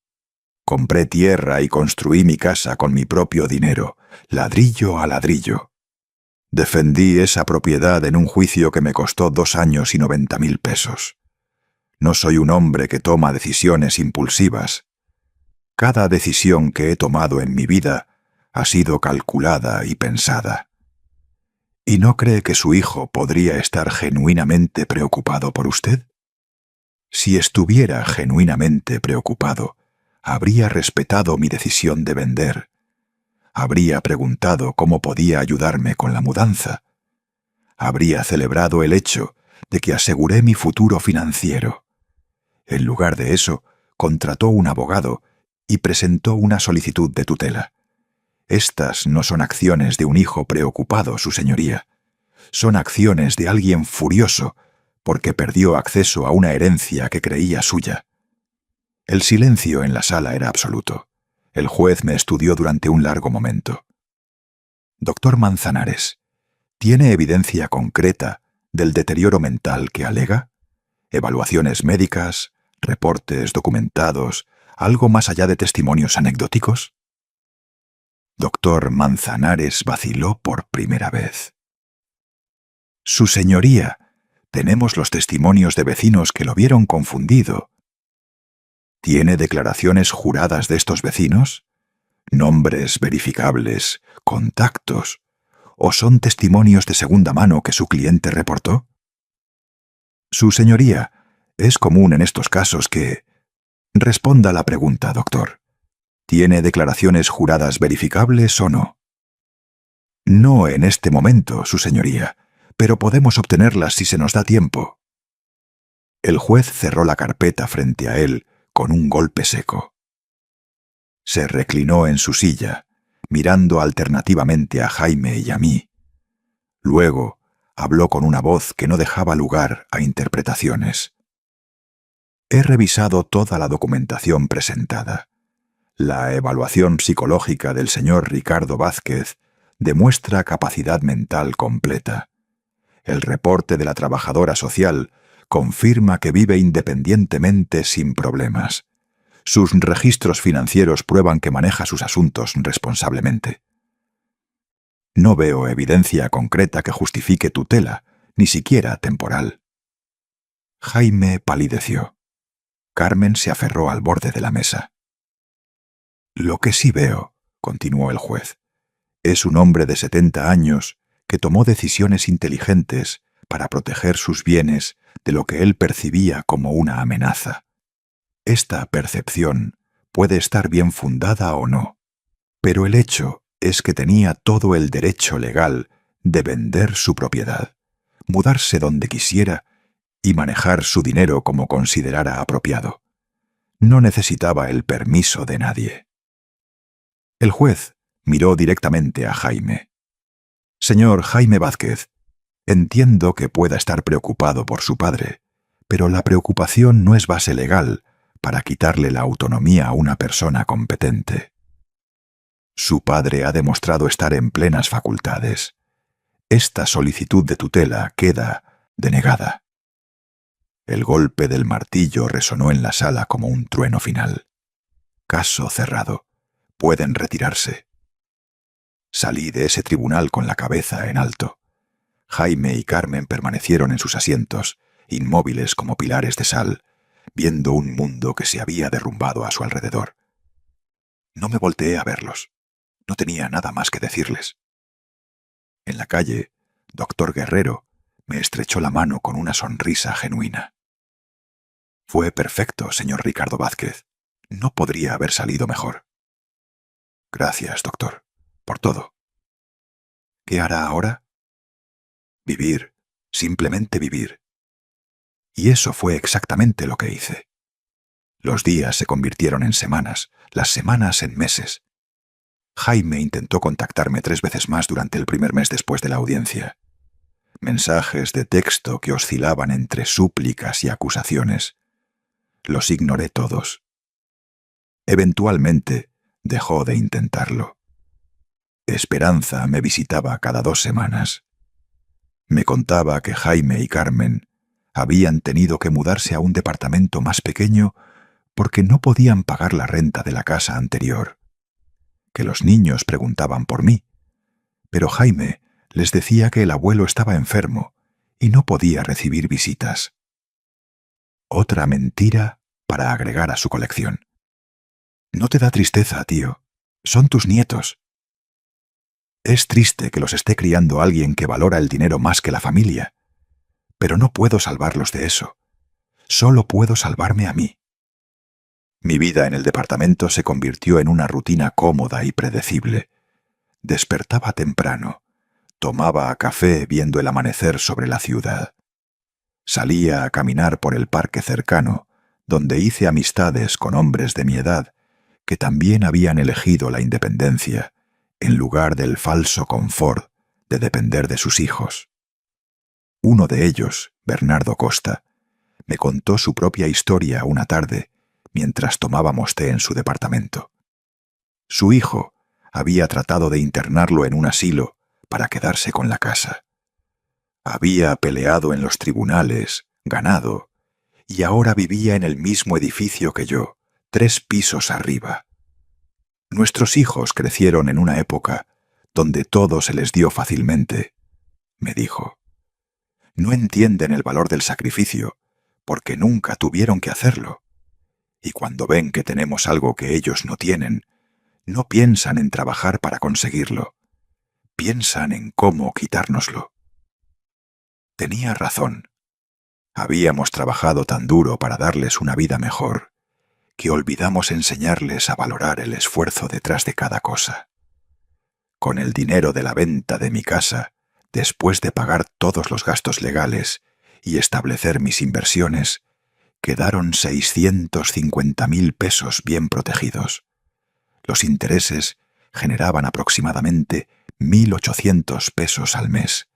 Compré tierra y construí mi casa con mi propio dinero, ladrillo a ladrillo. Defendí esa propiedad en un juicio que me costó 2 años y 90.000 pesos. No soy un hombre que toma decisiones impulsivas. Cada decisión que he tomado en mi vida ha sido calculada y pensada. ¿Y no cree que su hijo podría estar genuinamente preocupado por usted? Si estuviera genuinamente preocupado, habría respetado mi decisión de vender. Habría preguntado cómo podía ayudarme con la mudanza. Habría celebrado el hecho de que aseguré mi futuro financiero. En lugar de eso, contrató un abogado y presentó una solicitud de tutela. Estas no son acciones de un hijo preocupado, su señoría. Son acciones de alguien furioso porque perdió acceso a una herencia que creía suya. El silencio en la sala era absoluto. El juez me estudió durante un largo momento. «Doctor Manzanares, ¿tiene evidencia concreta del deterioro mental que alega? ¿Evaluaciones médicas, reportes documentados, algo más allá de testimonios anecdóticos?» Doctor Manzanares vaciló por primera vez. «Su señoría, tenemos los testimonios de vecinos que lo vieron confundido. ¿Tiene declaraciones juradas de estos vecinos? ¿Nombres verificables, contactos? ¿O son testimonios de segunda mano que su cliente reportó?» «Su señoría, es común en estos casos que...» «Responda a la pregunta, doctor. ¿Tiene declaraciones juradas verificables o no?» «No en este momento, su señoría, pero podemos obtenerlas si se nos da tiempo». El juez cerró la carpeta frente a él con un golpe seco. Se reclinó en su silla, mirando alternativamente a Jaime y a mí. Luego habló con una voz que no dejaba lugar a interpretaciones. «He revisado toda la documentación presentada. La evaluación psicológica del señor Ricardo Vázquez demuestra capacidad mental completa. El reporte de la trabajadora social confirma que vive independientemente sin problemas. Sus registros financieros prueban que maneja sus asuntos responsablemente. No veo evidencia concreta que justifique tutela, ni siquiera temporal». Jaime palideció. Carmen se aferró al borde de la mesa. «Lo que sí veo», continuó el juez, «es un hombre de 70 años que tomó decisiones inteligentes para proteger sus bienes de lo que él percibía como una amenaza. Esta percepción puede estar bien fundada o no, pero el hecho es que tenía todo el derecho legal de vender su propiedad, mudarse donde quisiera y manejar su dinero como considerara apropiado. No necesitaba el permiso de nadie». El juez miró directamente a Jaime. «Señor Jaime Vázquez, entiendo que pueda estar preocupado por su padre, pero la preocupación no es base legal para quitarle la autonomía a una persona competente. Su padre ha demostrado estar en plenas facultades. Esta solicitud de tutela queda denegada». El golpe del martillo resonó en la sala como un trueno final. «Caso cerrado. Pueden retirarse». Salí de ese tribunal con la cabeza en alto. Jaime y Carmen permanecieron en sus asientos, inmóviles como pilares de sal, viendo un mundo que se había derrumbado a su alrededor. No me volteé a verlos. No tenía nada más que decirles. En la calle, doctor Guerrero me estrechó la mano con una sonrisa genuina. «Fue perfecto, señor Ricardo Vázquez. No podría haber salido mejor». «Gracias, doctor, por todo». «¿Qué hará ahora?» «Vivir, simplemente vivir». Y eso fue exactamente lo que hice. Los días se convirtieron en semanas, las semanas en meses. Jaime intentó contactarme 3 veces más durante el primer mes después de la audiencia. Mensajes de texto que oscilaban entre súplicas y acusaciones. Los ignoré todos. Eventualmente dejó de intentarlo. Esperanza me visitaba cada 2 semanas. Me contaba que Jaime y Carmen habían tenido que mudarse a un departamento más pequeño porque no podían pagar la renta de la casa anterior, que los niños preguntaban por mí, pero Jaime les decía que el abuelo estaba enfermo y no podía recibir visitas. Otra mentira para agregar a su colección. «No te da tristeza, tío. Son tus nietos». Es triste que los esté criando alguien que valora el dinero más que la familia, pero no puedo salvarlos de eso. Solo puedo salvarme a mí. Mi vida en el departamento se convirtió en una rutina cómoda y predecible. Despertaba temprano, tomaba café viendo el amanecer sobre la ciudad. Salía a caminar por el parque cercano, donde hice amistades con hombres de mi edad que también habían elegido la independencia en lugar del falso confort de depender de sus hijos. Uno de ellos, Bernardo Costa, me contó su propia historia una tarde mientras tomábamos té en su departamento. Su hijo había tratado de internarlo en un asilo para quedarse con la casa. Había peleado en los tribunales, ganado, y ahora vivía en el mismo edificio que yo, 3 pisos arriba. Nuestros hijos crecieron en una época donde todo se les dio fácilmente, me dijo. No entienden el valor del sacrificio porque nunca tuvieron que hacerlo. Y cuando ven que tenemos algo que ellos no tienen, no piensan en trabajar para conseguirlo. Piensan en cómo quitárnoslo. Tenía razón. Habíamos trabajado tan duro para darles una vida mejor que olvidamos enseñarles a valorar el esfuerzo detrás de cada cosa. Con el dinero de la venta de mi casa, después de pagar todos los gastos legales y establecer mis inversiones, quedaron 650.000 pesos bien protegidos. Los intereses generaban aproximadamente 1.800 pesos al mes,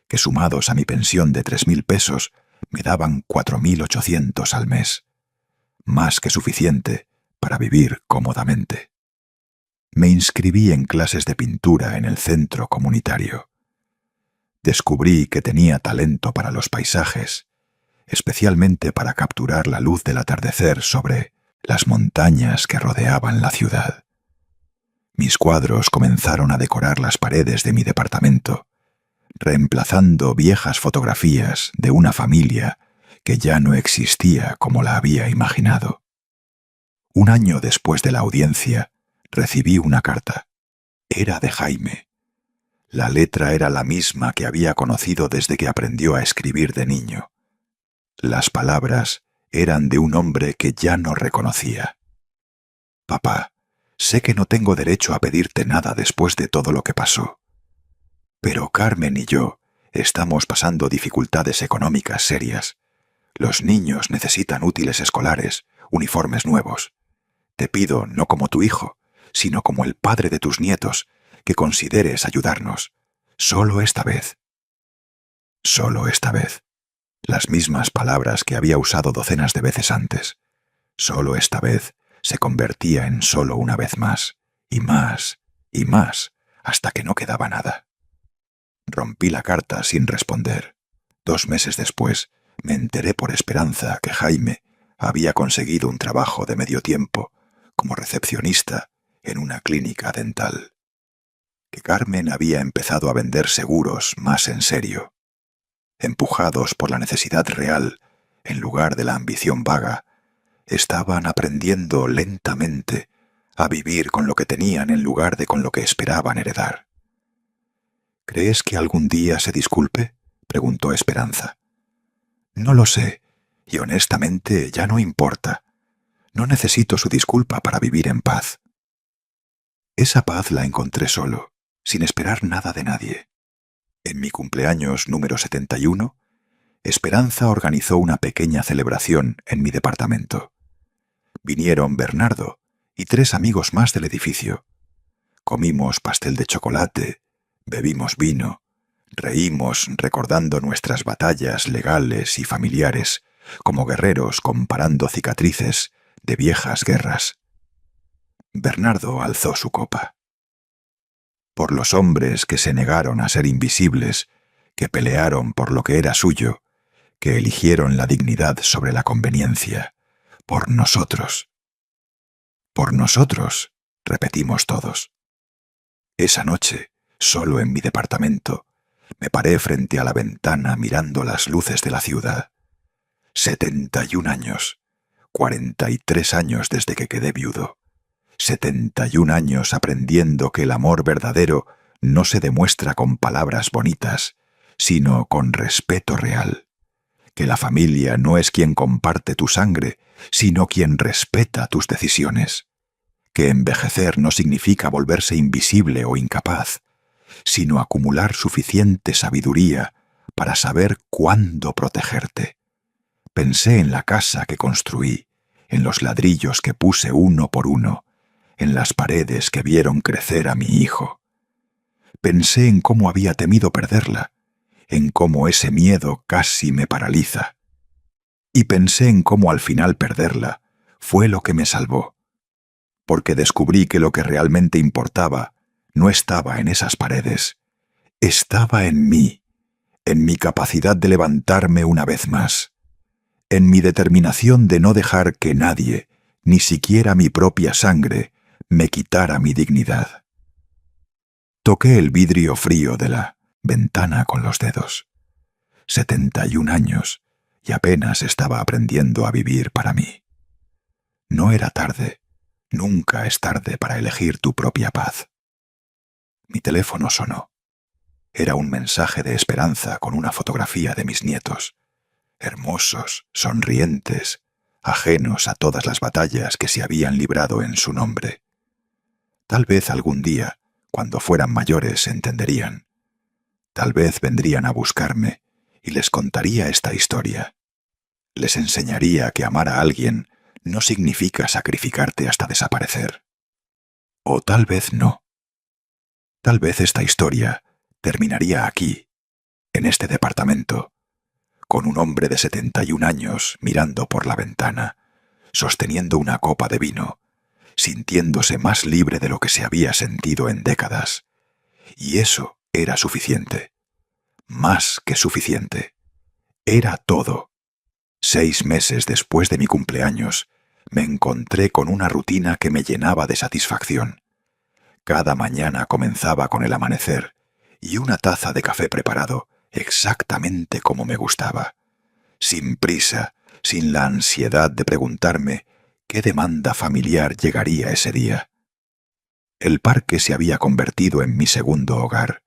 que sumados a mi pensión de 3.000 pesos me daban 4.800 al mes, más que suficiente para vivir cómodamente. Me inscribí en clases de pintura en el centro comunitario. Descubrí que tenía talento para los paisajes, especialmente para capturar la luz del atardecer sobre las montañas que rodeaban la ciudad. Mis cuadros comenzaron a decorar las paredes de mi departamento, reemplazando viejas fotografías de una familia que ya no existía como la había imaginado. Un año después de la audiencia, recibí una carta. Era de Jaime. La letra era la misma que había conocido desde que aprendió a escribir de niño. Las palabras eran de un hombre que ya no reconocía. Papá, sé que no tengo derecho a pedirte nada después de todo lo que pasó. Pero Carmen y yo estamos pasando dificultades económicas serias. Los niños necesitan útiles escolares, uniformes nuevos. Te pido, no como tu hijo, sino como el padre de tus nietos, que consideres ayudarnos. Solo esta vez. Solo esta vez. Las mismas palabras que había usado docenas de veces antes. Solo esta vez se convertía en solo una vez más, y más, hasta que no quedaba nada. Rompí la carta sin responder. 2 meses después, me enteré por Esperanza que Jaime había conseguido un trabajo de medio tiempo como recepcionista en una clínica dental. Que Carmen había empezado a vender seguros más en serio. Empujados por la necesidad real, en lugar de la ambición vaga, estaban aprendiendo lentamente a vivir con lo que tenían en lugar de con lo que esperaban heredar. ¿Crees que algún día se disculpe?, preguntó Esperanza. No lo sé, y honestamente ya no importa. No necesito su disculpa para vivir en paz. Esa paz la encontré solo, sin esperar nada de nadie. En mi cumpleaños número 71, Esperanza organizó una pequeña celebración en mi departamento. Vinieron Bernardo y 3 amigos más del edificio. Comimos pastel de chocolate, bebimos vino, reímos recordando nuestras batallas legales y familiares, como guerreros comparando cicatrices de viejas guerras. Bernardo alzó su copa. Por los hombres que se negaron a ser invisibles, que pelearon por lo que era suyo, que eligieron la dignidad sobre la conveniencia, por nosotros. Por nosotros, repetimos todos. Esa noche, solo en mi departamento, me paré frente a la ventana mirando las luces de la ciudad. 71 años, 43 años desde que quedé viudo. 71 años aprendiendo que el amor verdadero no se demuestra con palabras bonitas, sino con respeto real. Que la familia no es quien comparte tu sangre, sino quien respeta tus decisiones. Que envejecer no significa volverse invisible o incapaz, sino acumular suficiente sabiduría para saber cuándo protegerte. Pensé en la casa que construí, en los ladrillos que puse uno por uno, en las paredes que vieron crecer a mi hijo. Pensé en cómo había temido perderla, en cómo ese miedo casi me paraliza. Y pensé en cómo al final perderla fue lo que me salvó, porque descubrí que lo que realmente importaba no estaba en esas paredes, estaba en mí, en mi capacidad de levantarme una vez más, en mi determinación de no dejar que nadie, ni siquiera mi propia sangre, me quitara mi dignidad. Toqué el vidrio frío de la ventana con los dedos. 71 años, y apenas estaba aprendiendo a vivir para mí. No era tarde, nunca es tarde para elegir tu propia paz. Mi teléfono sonó. Era un mensaje de Esperanza con una fotografía de mis nietos, hermosos, sonrientes, ajenos a todas las batallas que se habían librado en su nombre. Tal vez algún día, cuando fueran mayores, entenderían. Tal vez vendrían a buscarme y les contaría esta historia. Les enseñaría que amar a alguien no significa sacrificarte hasta desaparecer. O tal vez no. Tal vez esta historia terminaría aquí, en este departamento, con un hombre de 71 años mirando por la ventana, sosteniendo una copa de vino, sintiéndose más libre de lo que se había sentido en décadas. Y eso era suficiente. Más que suficiente. Era todo. 6 meses después de mi cumpleaños, me encontré con una rutina que me llenaba de satisfacción. Cada mañana comenzaba con el amanecer y una taza de café preparado exactamente como me gustaba, sin prisa, sin la ansiedad de preguntarme qué demanda familiar llegaría ese día. El parque se había convertido en mi segundo hogar.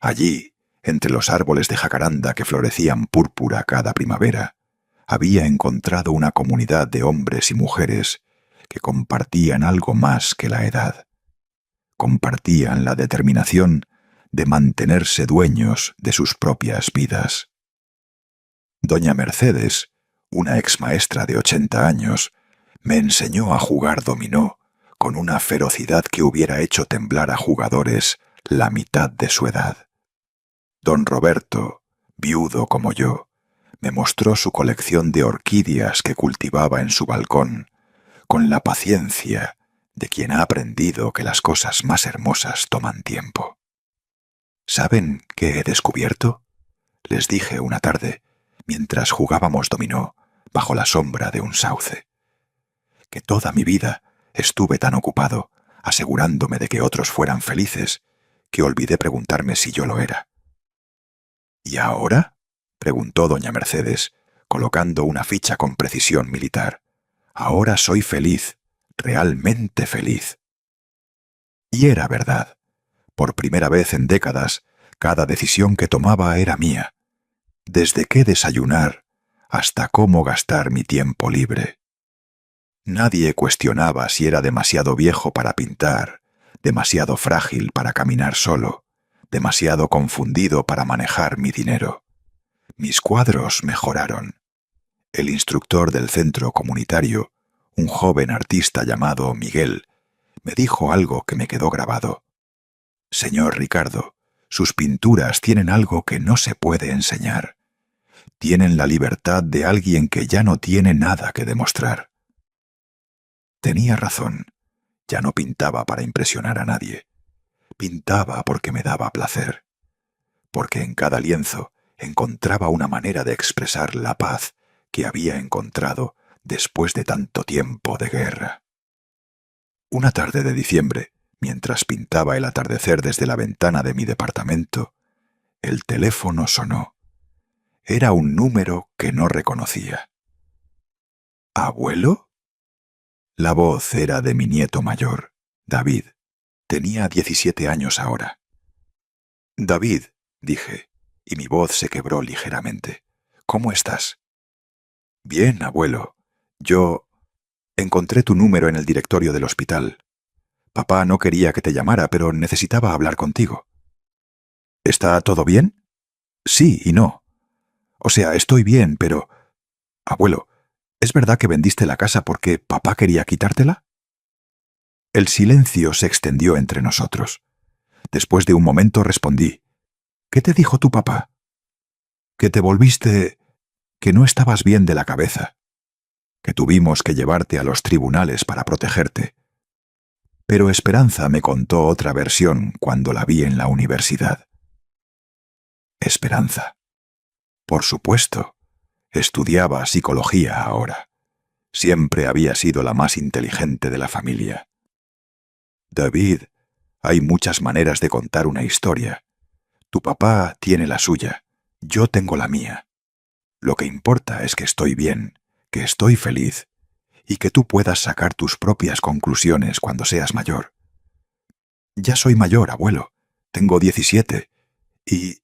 Allí, entre los árboles de jacaranda que florecían púrpura cada primavera, había encontrado una comunidad de hombres y mujeres que compartían algo más que la edad. Compartían la determinación de mantenerse dueños de sus propias vidas. Doña Mercedes, una exmaestra de 80 años, me enseñó a jugar dominó con una ferocidad que hubiera hecho temblar a jugadores la mitad de su edad. Don Roberto, viudo como yo, me mostró su colección de orquídeas que cultivaba en su balcón, con la paciencia de quien ha aprendido que las cosas más hermosas toman tiempo. ¿Saben qué he descubierto?, les dije una tarde, mientras jugábamos dominó bajo la sombra de un sauce. Que toda mi vida estuve tan ocupado asegurándome de que otros fueran felices que olvidé preguntarme si yo lo era. ¿Y ahora?, preguntó doña Mercedes, colocando una ficha con precisión militar. Ahora soy feliz, realmente feliz. Y era verdad. Por primera vez en décadas, cada decisión que tomaba era mía. Desde qué desayunar hasta cómo gastar mi tiempo libre. Nadie cuestionaba si era demasiado viejo para pintar, demasiado frágil para caminar solo, demasiado confundido para manejar mi dinero. Mis cuadros mejoraron. El instructor del centro comunitario, un joven artista llamado Miguel, me dijo algo que me quedó grabado. Señor Ricardo, sus pinturas tienen algo que no se puede enseñar. Tienen la libertad de alguien que ya no tiene nada que demostrar. Tenía razón. Ya no pintaba para impresionar a nadie. Pintaba porque me daba placer. Porque en cada lienzo encontraba una manera de expresar la paz que había encontrado después de tanto tiempo de guerra. Una tarde de diciembre, mientras pintaba el atardecer desde la ventana de mi departamento, el teléfono sonó. Era un número que no reconocía. ¿Abuelo? La voz era de mi nieto mayor, David. Tenía 17 años ahora. David, dije, y mi voz se quebró ligeramente. ¿Cómo estás? Bien, abuelo. Yo encontré tu número en el directorio del hospital. Papá no quería que te llamara, pero necesitaba hablar contigo. ¿Está todo bien? Sí y no. O sea, estoy bien, pero... Abuelo, ¿es verdad que vendiste la casa porque papá quería quitártela? El silencio se extendió entre nosotros. Después de un momento respondí. ¿Qué te dijo tu papá? Que te volviste... que no estabas bien de la cabeza. Que tuvimos que llevarte a los tribunales para protegerte. Pero Esperanza me contó otra versión cuando la vi en la universidad. Esperanza. Por supuesto. Estudiaba psicología ahora. Siempre había sido la más inteligente de la familia. David, hay muchas maneras de contar una historia. Tu papá tiene la suya, yo tengo la mía. Lo que importa es que estoy bien, que estoy feliz, y que tú puedas sacar tus propias conclusiones cuando seas mayor. Ya soy mayor, abuelo. Tengo 17, y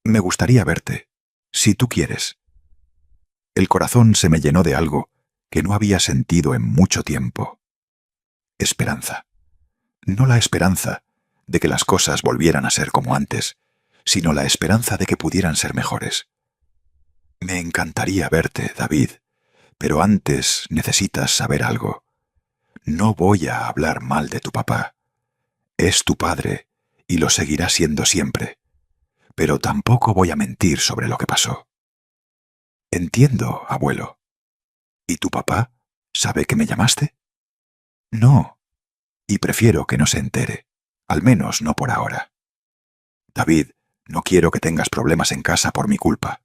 me gustaría verte, si tú quieres. El corazón se me llenó de algo que no había sentido en mucho tiempo. Esperanza. No la esperanza de que las cosas volvieran a ser como antes, sino la esperanza de que pudieran ser mejores. Me encantaría verte, David, pero antes necesitas saber algo. No voy a hablar mal de tu papá. Es tu padre y lo seguirá siendo siempre, pero tampoco voy a mentir sobre lo que pasó. Entiendo, abuelo. ¿Y tu papá sabe que me llamaste? No, y prefiero que no se entere, al menos no por ahora. David, no quiero que tengas problemas en casa por mi culpa.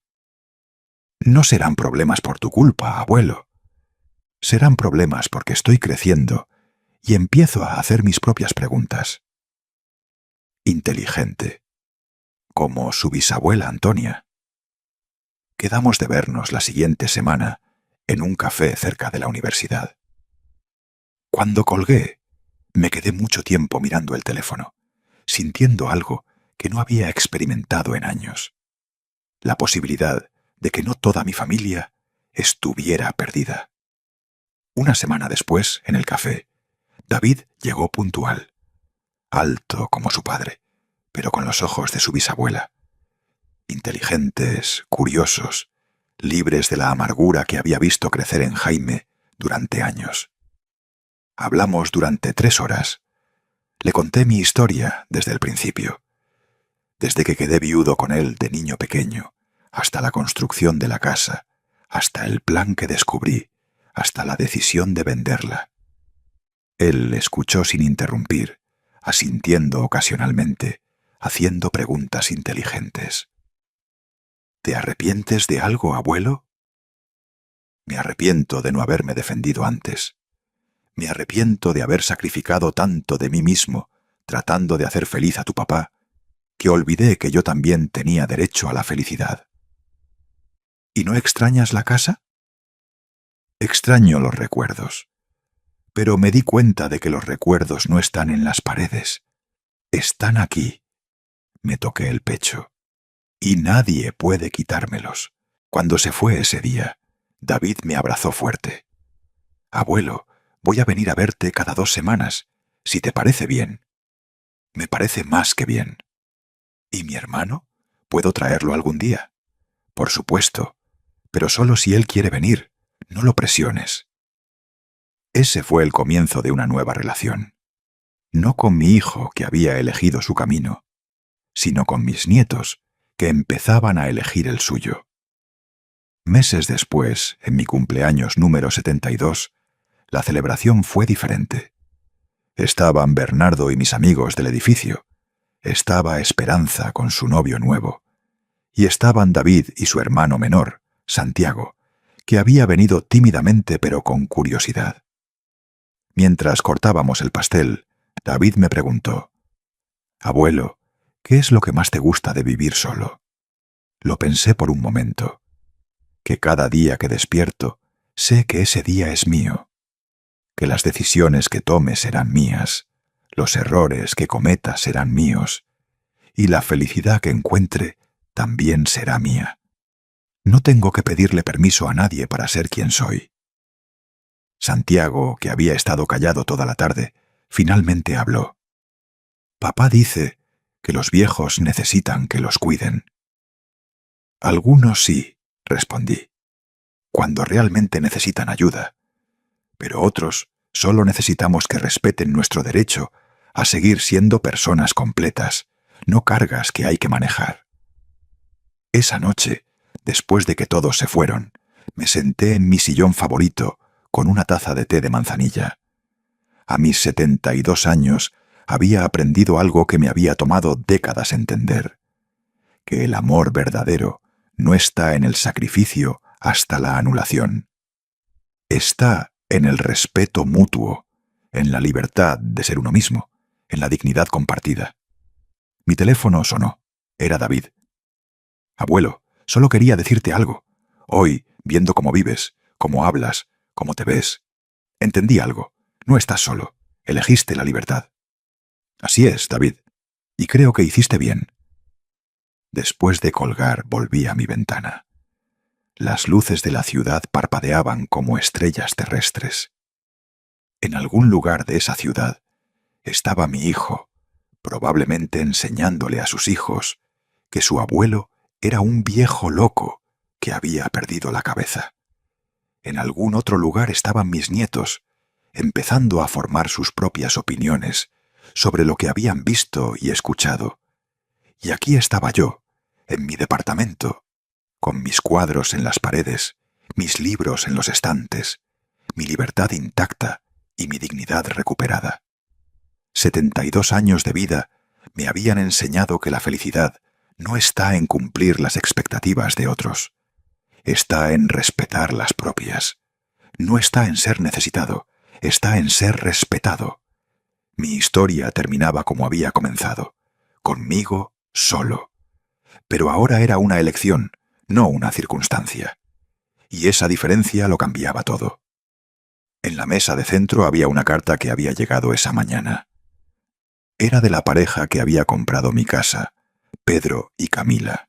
No serán problemas por tu culpa, abuelo. Serán problemas porque estoy creciendo y empiezo a hacer mis propias preguntas. Inteligente, como su bisabuela Antonia. Quedamos de vernos la siguiente semana en un café cerca de la universidad. Cuando colgué, me quedé mucho tiempo mirando el teléfono, sintiendo algo que no había experimentado en años. La posibilidad de que no toda mi familia estuviera perdida. Una semana después, en el café, David llegó puntual, alto como su padre, pero con los ojos de su bisabuela. Inteligentes, curiosos, libres de la amargura que había visto crecer en Jaime durante años. Hablamos durante 3 horas. Le conté mi historia desde el principio, desde que quedé viudo con él de niño pequeño, hasta la construcción de la casa, hasta el plan que descubrí, hasta la decisión de venderla. Él escuchó sin interrumpir, asintiendo ocasionalmente, haciendo preguntas inteligentes. ¿Te arrepientes de algo, abuelo? Me arrepiento de no haberme defendido antes. Me arrepiento de haber sacrificado tanto de mí mismo, tratando de hacer feliz a tu papá, que olvidé que yo también tenía derecho a la felicidad. ¿Y no extrañas la casa? Extraño los recuerdos, pero me di cuenta de que los recuerdos no están en las paredes. Están aquí. Me toqué el pecho. Y nadie puede quitármelos. Cuando se fue ese día, David me abrazó fuerte. Abuelo, voy a venir a verte cada 2 semanas, si te parece bien. Me parece más que bien. ¿Y mi hermano? ¿Puedo traerlo algún día? Por supuesto, pero solo si él quiere venir. No lo presiones. Ese fue el comienzo de una nueva relación. No con mi hijo, que había elegido su camino, sino con mis nietos, que empezaban a elegir el suyo. Meses después, en mi cumpleaños número 72, la celebración fue diferente. Estaban Bernardo y mis amigos del edificio, estaba Esperanza con su novio nuevo, y estaban David y su hermano menor, Santiago, que había venido tímidamente pero con curiosidad. Mientras cortábamos el pastel, David me preguntó: «Abuelo, ¿qué es lo que más te gusta de vivir solo?» Lo pensé por un momento. Que cada día que despierto, sé que ese día es mío, que las decisiones que tome serán mías, los errores que cometa serán míos, y la felicidad que encuentre también será mía. No tengo que pedirle permiso a nadie para ser quien soy. Santiago, que había estado callado toda la tarde, finalmente habló. «Papá dice que los viejos necesitan que los cuiden». «Algunos sí», respondí, «cuando realmente necesitan ayuda, pero otros solo necesitamos que respeten nuestro derecho a seguir siendo personas completas, no cargas que hay que manejar». Esa noche, después de que todos se fueron, me senté en mi sillón favorito con una taza de té de manzanilla. A mis 72 años había aprendido algo que me había tomado décadas entender: que el amor verdadero no está en el sacrificio hasta la anulación. Está en el respeto mutuo, en la libertad de ser uno mismo, en la dignidad compartida. Mi teléfono sonó. Era David. «Abuelo, solo quería decirte algo. Hoy, viendo cómo vives, cómo hablas, cómo te ves, entendí algo. No estás solo. Elegiste la libertad». «Así es, David. Y creo que hiciste bien». Después de colgar, volví a mi ventana. Las luces de la ciudad parpadeaban como estrellas terrestres. En algún lugar de esa ciudad estaba mi hijo, probablemente enseñándole a sus hijos que su abuelo era un viejo loco que había perdido la cabeza. En algún otro lugar estaban mis nietos, empezando a formar sus propias opiniones sobre lo que habían visto y escuchado. Y aquí estaba yo, en mi departamento, con mis cuadros en las paredes, mis libros en los estantes, mi libertad intacta y mi dignidad recuperada. 72 años de vida me habían enseñado que la felicidad no está en cumplir las expectativas de otros, está en respetar las propias. No está en ser necesitado, está en ser respetado. Mi historia terminaba como había comenzado, conmigo solo. Pero ahora era una elección, no una circunstancia. Y esa diferencia lo cambiaba todo. En la mesa de centro había una carta que había llegado esa mañana. Era de la pareja que había comprado mi casa, Pedro y Camila.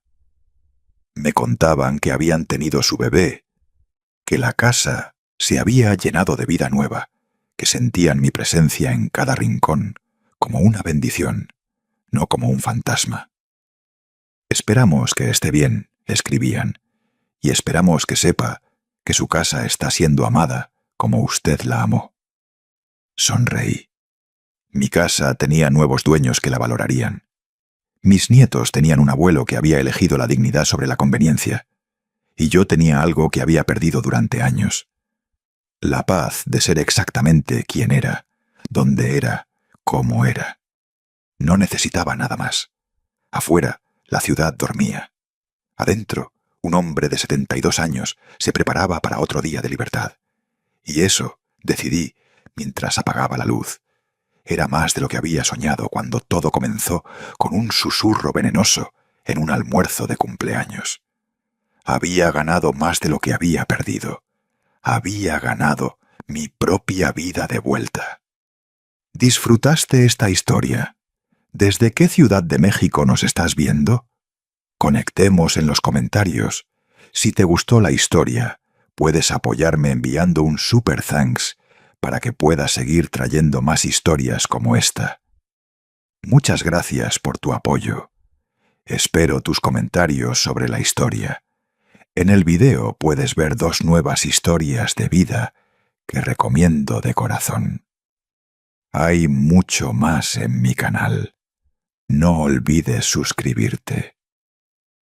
Me contaban que habían tenido su bebé, que la casa se había llenado de vida nueva, que sentían mi presencia en cada rincón, como una bendición, no como un fantasma. Esperamos que esté bien, escribían, y esperamos que sepa que su casa está siendo amada como usted la amó. Sonreí. Mi casa tenía nuevos dueños que la valorarían. Mis nietos tenían un abuelo que había elegido la dignidad sobre la conveniencia, y yo tenía algo que había perdido durante años. La paz de ser exactamente quien era, dónde era, cómo era. No necesitaba nada más. Afuera, la ciudad dormía. Adentro, un hombre de 72 años se preparaba para otro día de libertad. Y eso, decidí, mientras apagaba la luz, era más de lo que había soñado cuando todo comenzó con un susurro venenoso en un almuerzo de cumpleaños. Había ganado más de lo que había perdido. Había ganado mi propia vida de vuelta. ¿Disfrutaste esta historia? ¿Desde qué ciudad de México nos estás viendo? Conectemos en los comentarios. Si te gustó la historia, puedes apoyarme enviando un super thanks para que pueda seguir trayendo más historias como esta. Muchas gracias por tu apoyo. Espero tus comentarios sobre la historia. En el video puedes ver 2 nuevas historias de vida que recomiendo de corazón. Hay mucho más en mi canal. No olvides suscribirte.